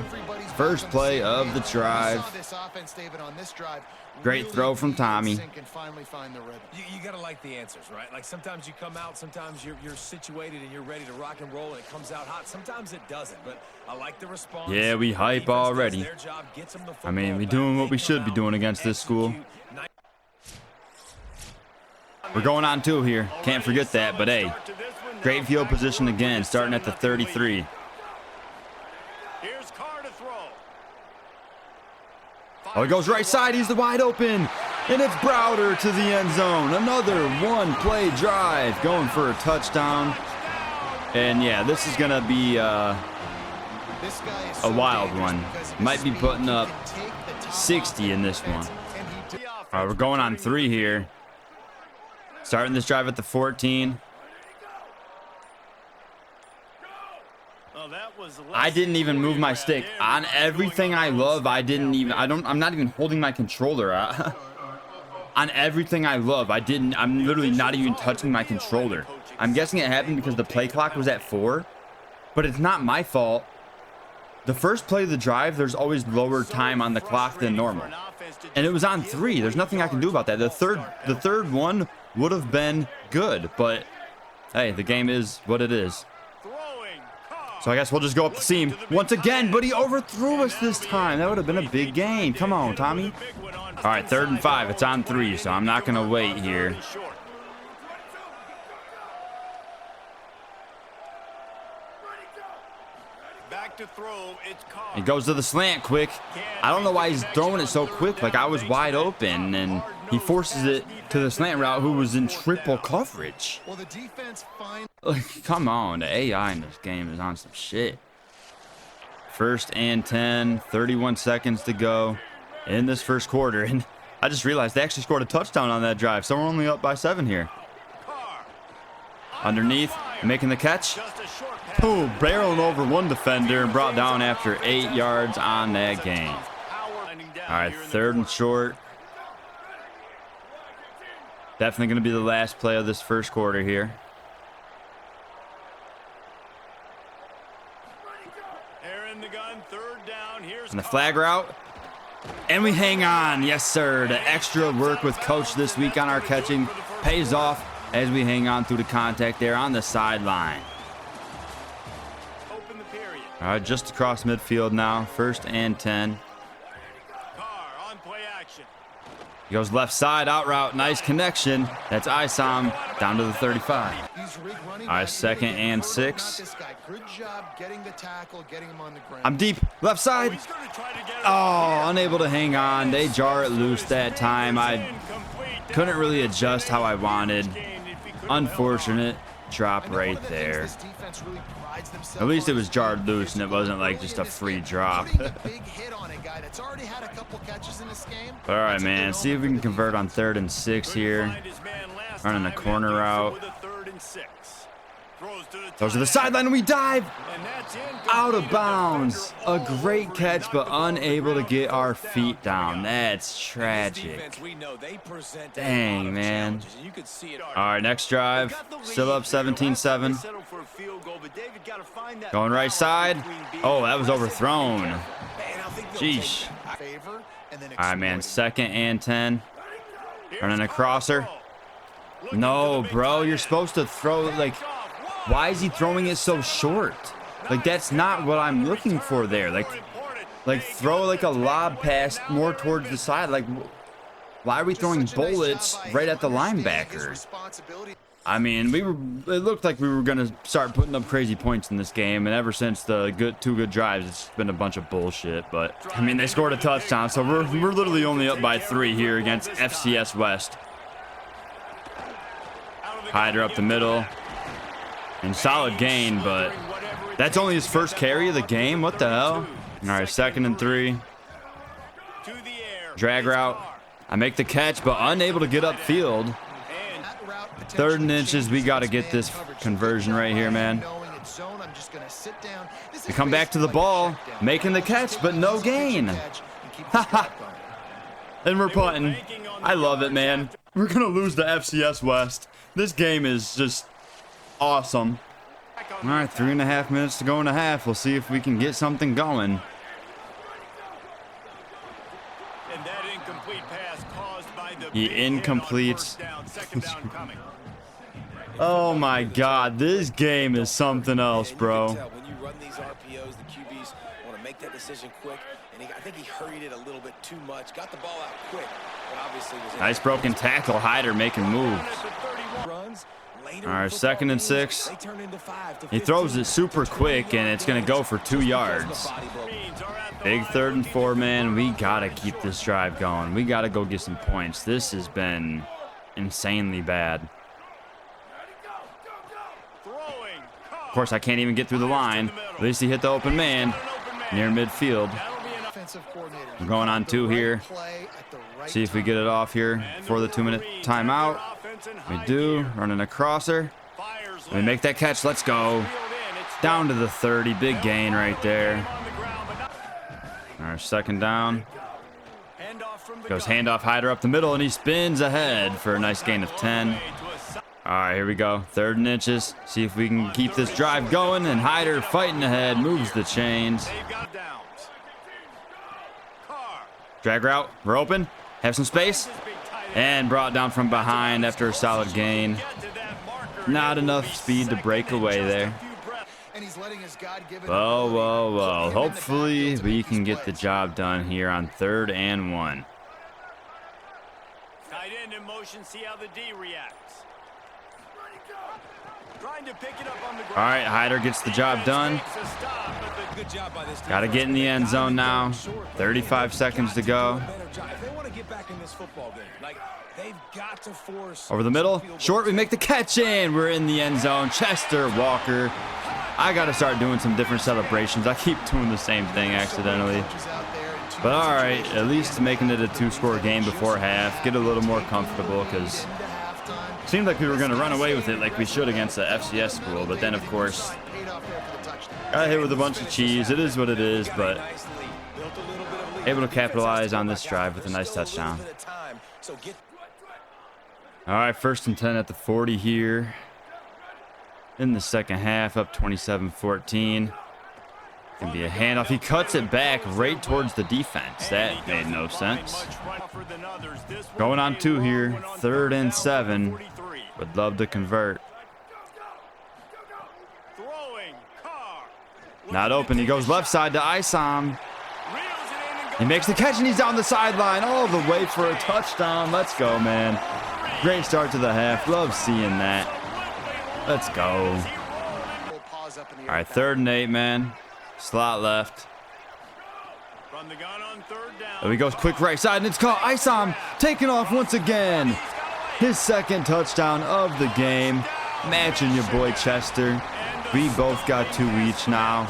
first play of the drive. Great throw from Tommy. You got to like the answers, right? Like sometimes you come out, sometimes you're situated and you're ready to rock and roll and it comes out hot. Sometimes it doesn't, but I like the response. Yeah, we hype already. I mean, we doing what we should be doing against this school. We're going on 2 here. Can't forget that, but hey, great field position again, starting at the 33. Here's Carr to throw. Oh, he goes right side. He's the wide open. And it's Browder to the end zone. Another one-play drive going for a touchdown. And yeah, this is going to be a wild one. Might be putting up 60 in this one. All right, we're going on 3 here. Starting this drive at the 14. I didn't even move my stick. On everything I love, I'm not even holding my controller. On everything I love, I'm literally not even touching my controller. I'm guessing it happened because the play clock was at 4, but it's not my fault. The first play of the drive, there's always lower time on the clock than normal. And it was on 3. There's nothing I can do about that. The third one would have been good, but hey, the game is what it is. So I guess we'll just go up the seam once again, but he overthrew us this time. That would have been a big gain. Come on, Tommy. All right, 3rd and 5. It's on 3, so I'm not going to wait here. Back to throw, it's Carr. He goes to the slant quick. I don't know why he's throwing it so quick. Like, I was wide open, and he forces it to the slant route who was in triple coverage. Well, the defense Like, come on. The AI in this game is on some shit. 1st and 10. 31 seconds to go in this first quarter. And I just realized they actually scored a touchdown on that drive. So we're only up by 7 here. Underneath, making the catch. Boom, barreling over one defender and brought down after 8 yards on that game. All right, 3rd and short. Definitely going to be the last play of this first quarter here. And the flag route. And we hang on. Yes, sir. The extra work with Coach this week on our catching pays off as we hang on through the contact there on the sideline. All right, just across midfield now. 1st and 10. He goes left side, out route. Nice connection. That's Isom down to the 35. All right, 2nd and 6. I'm deep. Left side. Oh, unable to hang on. They jar it loose that time. I couldn't really adjust how I wanted. Unfortunate drop right there. At least it was jarred loose and it wasn't like just a free drop. All right, man. See if we can convert on 3rd and 6 here. Running a corner route. Those are the sideline and we dive out of bounds. A great catch, but unable to get our feet down. That's tragic. Dang, man. All right, next drive. Still up 17-7. Going right side. Oh, that was overthrown. Jeez. All right, man. 2nd and 10. Running a crosser. No, bro. You're supposed to throw, like, why is he throwing it so short? Like, that's not what I'm looking for there. Like throw like a lob pass more towards the side. Like, why are we throwing bullets right at the linebacker? I mean, it looked like we were going to start putting up crazy points in this game. And ever since the two good drives, it's been a bunch of bullshit. But, I mean, they scored a touchdown. So we're literally only up by 3 here against FCS West. Hyder up the middle. And solid gain, but that's only his first carry of the game. What the hell? All right, 2nd and 3. Drag route. I make the catch, but unable to get upfield. 3rd and inches. We got to get this conversion right here, man. We come back to the ball, making the catch, but no gain. And we're punting. I love it, man. We're going to lose to FCS West. This game is just awesome. All right, 3.5 minutes to go in a half. We'll see if we can get something going. And that incomplete pass caused by the He incompletes. Oh my God, this game is something else, bro. run these RPOs, the QBs want to make that decision quick, and I think he hurried it a little bit too much. Got the ball out quick, but obviously was Nice broken tackle. Hyder making moves. runs. All right, 2nd and 6. He throws it super quick, and it's going to go for 2 yards. Big 3rd and 4, man. We got to keep this drive going. We got to go get some points. This has been insanely bad. Of course, I can't even get through the line. At least he hit the open man near midfield. I'm going on 2 here. See if we get it off here for the 2-minute timeout. We do. Running a crosser. We make that catch. Let's go. Down to the 30. Big gain right there. Our 2nd down. Goes handoff, Hyder up the middle, and he spins ahead for a nice gain of 10. All right, here we go. 3rd and inches. See if we can keep this drive going. And Hyder fighting ahead, moves the chains. Drag route. We're open. Have some space. And brought down from behind after a solid gain. Not enough speed to break away there. Whoa, whoa, whoa. Hopefully we can get the job done here on 3rd and 1. Tight end in motion, see how the D reacts. Trying to pick it up on the ground. All right, Hyder gets the job done. Good job by this Got to get in the end zone now. 35 seconds to go. If they want to get back in this football game, like they've got to force Over the middle. Short, we make the catch in. We're in the end zone. Chester Walker. I got to start doing some different celebrations. I keep doing the same thing accidentally. But all right, at least making it a 2-score game before half. Get a little more comfortable because it seemed like we were going to run away with it like we should against the FCS school. But then, of course, got hit with a bunch of cheese. It is what it is, but able to capitalize on this drive with a nice touchdown. All right, 1st and 10 at the 40 here. In the 2nd half, up 27-14. Can be a handoff. He cuts it back right towards the defense. That made no sense. Going on 2 here. 3rd and 7. Would love to convert. Not open. He goes left side to Isom. He makes the catch and he's down the sideline all the way for a touchdown. Let's go, man. Great start to the half. Love seeing that. Let's go. All right, 3rd and 8, man. Slot left. There he goes, quick right side, and it's caught. Isom taking off once again. His 2nd touchdown of the game. Matching your boy Chester. We both got 2 each now.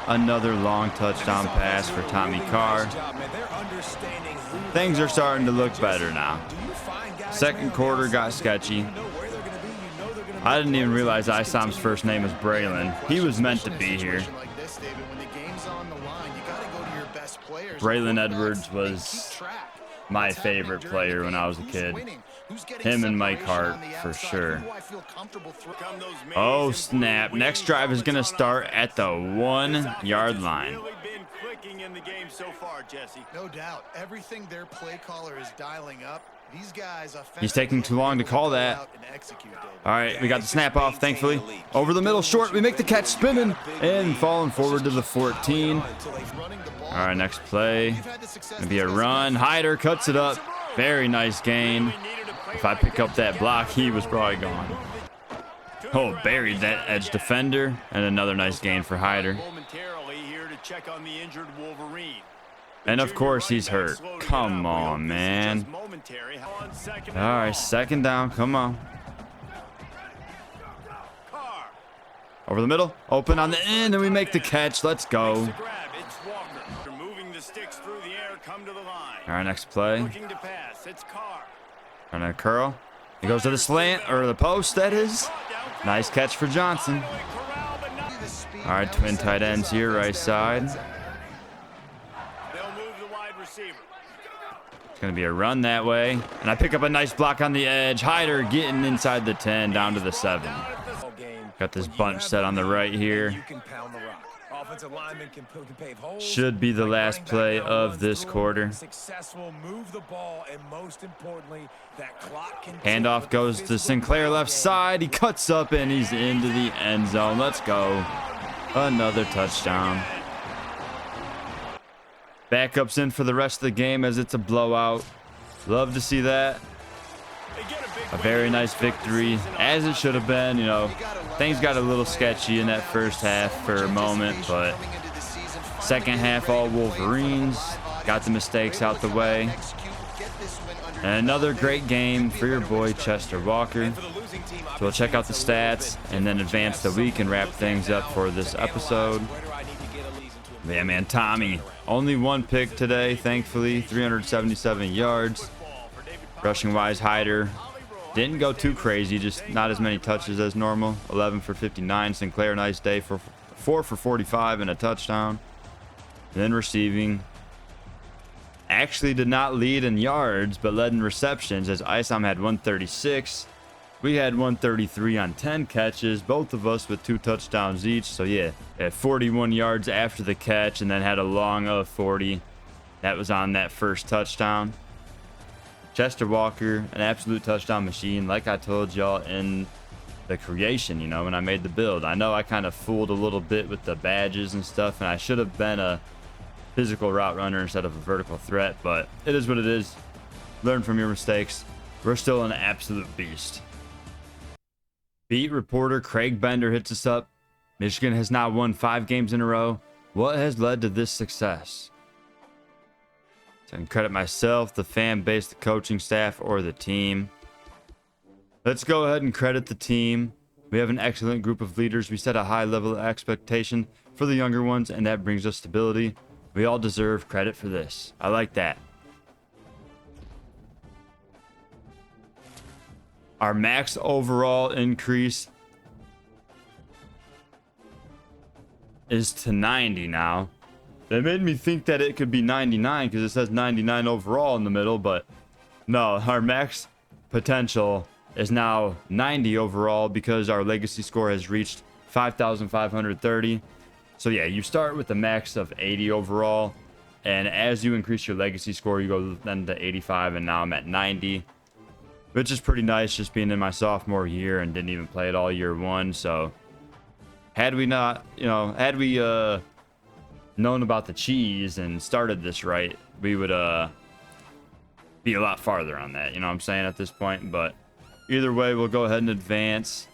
Another long touchdown pass for Tommy Carr. Things are starting to look better now. 2nd quarter got sketchy. I didn't even realize Isom's first name was Braylon. He was meant to be here. Braylon Edwards was my favorite player when I was a kid. Him and Mike Hart for sure. Oh, snap. Next drive is going to start at the 1-yard line. No doubt. Everything their play caller is dialing up. These guys He's taking too long to call that. All right, we got the snap off, thankfully. Over the middle, short. We make the catch, spinning and falling forward to the 14. All right, next play. Gonna be a run. Hyder cuts it up. Very nice gain. If I pick up that block, he was probably gone. Oh, buried that edge defender. And another nice gain for Hyder. And of course, he's hurt. Come on, man. All right, 2nd down. Come on. Over the middle. Open on the end, and we make the catch. Let's go. All right, next play. And a curl. He goes to the slant, or the post, that is. Nice catch for Johnson. All right, twin tight ends here, right side. It's going to be a run that way. And I pick up a nice block on the edge. Hyder getting inside the 10, down to the 7. Got this bunch set on the right here. Should be the last play of this quarter. Handoff goes to Sinclair left side. He cuts up and he's into the end zone. Let's go. Another touchdown. Backups in for the rest of the game as it's a blowout. Love to see that. A very nice victory, as it should have been. You know, things got a little sketchy in that first half for a moment, but second half all Wolverines. Got the mistakes out the way. And another great game for your boy Chester Walker. So we'll check out the stats and then advance the week and wrap things up for this episode. Yeah, man, Tommy, only one pick today, thankfully, 377 yards. Rushing wise, Hyder didn't go too crazy, just not as many touches as normal. 11 for 59. Sinclair, nice day for 4 for 45 and a touchdown. Then receiving, actually did not lead in yards, but led in receptions as Isom had 136. We had 133 on 10 catches, both of us with 2 touchdowns each. So yeah, at 41 yards after the catch, and then had a long of 40. That was on that first touchdown. Chester Walker, an absolute touchdown machine, like I told y'all in the creation, you know, when I made the build. I know I kind of fooled a little bit with the badges and stuff, and I should have been a physical route runner instead of a vertical threat, but it is what it is. Learn from your mistakes. We're still an absolute beast. Beat reporter Craig Bender hits us up. Michigan has now won 5 games in a row. What has led to this success? So I can credit myself, the fan base, the coaching staff, or the team. Let's go ahead and credit the team. We have an excellent group of leaders. We set a high level of expectation for the younger ones, and that brings us stability. We all deserve credit for this. I like that. Our max overall increase is to 90 now. That made me think that it could be 99 because it says 99 overall in the middle, but no, our max potential is now 90 overall because our legacy score has reached 5,530. So yeah, you start with a max of 80 overall, and as you increase your legacy score, you go then to 85, and now I'm at 90, which is pretty nice, just being in my sophomore year and didn't even play it all year one. So had we not, you know, had we known about the cheese and started this right, we would be a lot farther on that, you know what I'm saying, at this point. But either way, we'll go ahead and advance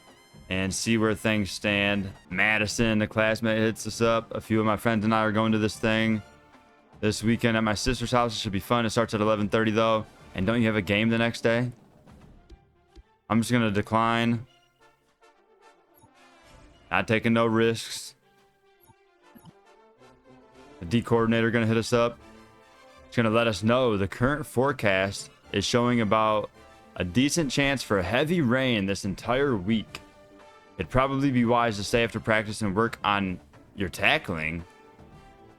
and see where things stand. Madison, the classmate, hits us up. A few of my friends and I are going to this thing this weekend at my sister's house. It should be fun. It starts at 11:30 though. And don't you have a game the next day? I'm just gonna decline. Not taking no risks. The D coordinator gonna hit us up. It's gonna let us know the current forecast is showing about a decent chance for heavy rain this entire week. It'd probably be wise to stay after practice and work on your tackling.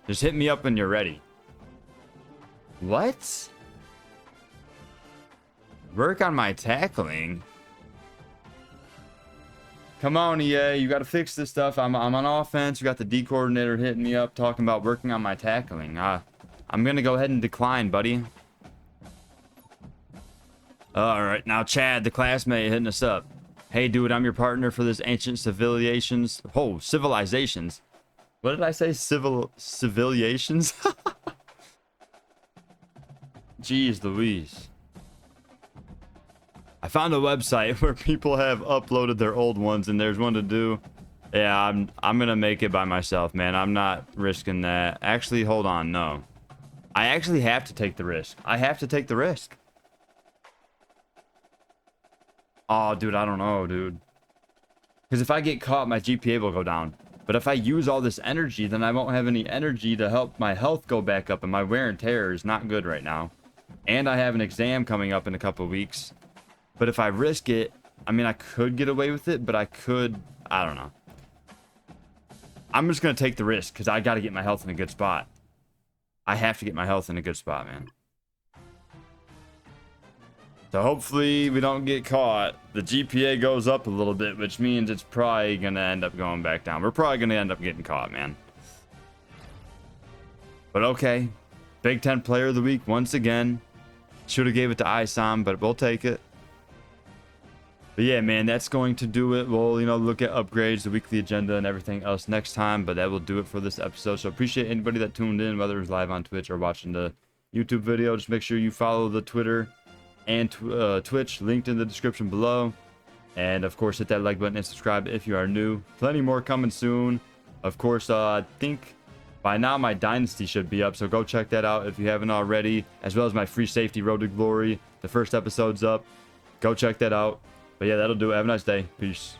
Just hit me up when you're ready. What? Work on my tackling? Come on, EA, you got to fix this stuff. I'm on offense. You got the D coordinator hitting me up talking about working on my tackling. I'm going to go ahead and decline, buddy. All right, now Chad, the classmate, hitting us up. Hey, dude, I'm your partner for this ancient civilizations. Oh, civilizations. What did I say? Civilizations? Jeez Louise. I found a website where people have uploaded their old ones, and there's one to do. Yeah, I'm gonna make it by myself, man. I'm not risking that. Actually, hold on, no. I actually have to take the risk. I have to take the risk. Oh, dude, I don't know, dude. Because if I get caught, my GPA will go down. But if I use all this energy, then I won't have any energy to help my health go back up, and my wear and tear is not good right now. And I have an exam coming up in a couple weeks. But if I risk it, I mean, I could get away with it, but I don't know. I'm just going to take the risk because I got to get my health in a good spot. I have to get my health in a good spot, man. So hopefully we don't get caught. The GPA goes up a little bit, which means it's probably going to end up going back down. We're probably going to end up getting caught, man. But okay. Big Ten Player of the Week once again. Should have gave it to Isom, but we'll take it. But yeah, man, that's going to do it. We'll, look at upgrades, the weekly agenda, and everything else next time. But that will do it for this episode. So appreciate anybody that tuned in, whether it was live on Twitch or watching the YouTube video. Just make sure you follow the Twitter and Twitch, linked in the description below. And of course, hit that like button and subscribe if you are new. Plenty more coming soon. Of course, I think by now my Dynasty should be up, so go check that out if you haven't already, as well as my free safety Road to Glory. The first episode's up. Go check that out. But yeah, that'll do it. Have a nice day. Peace.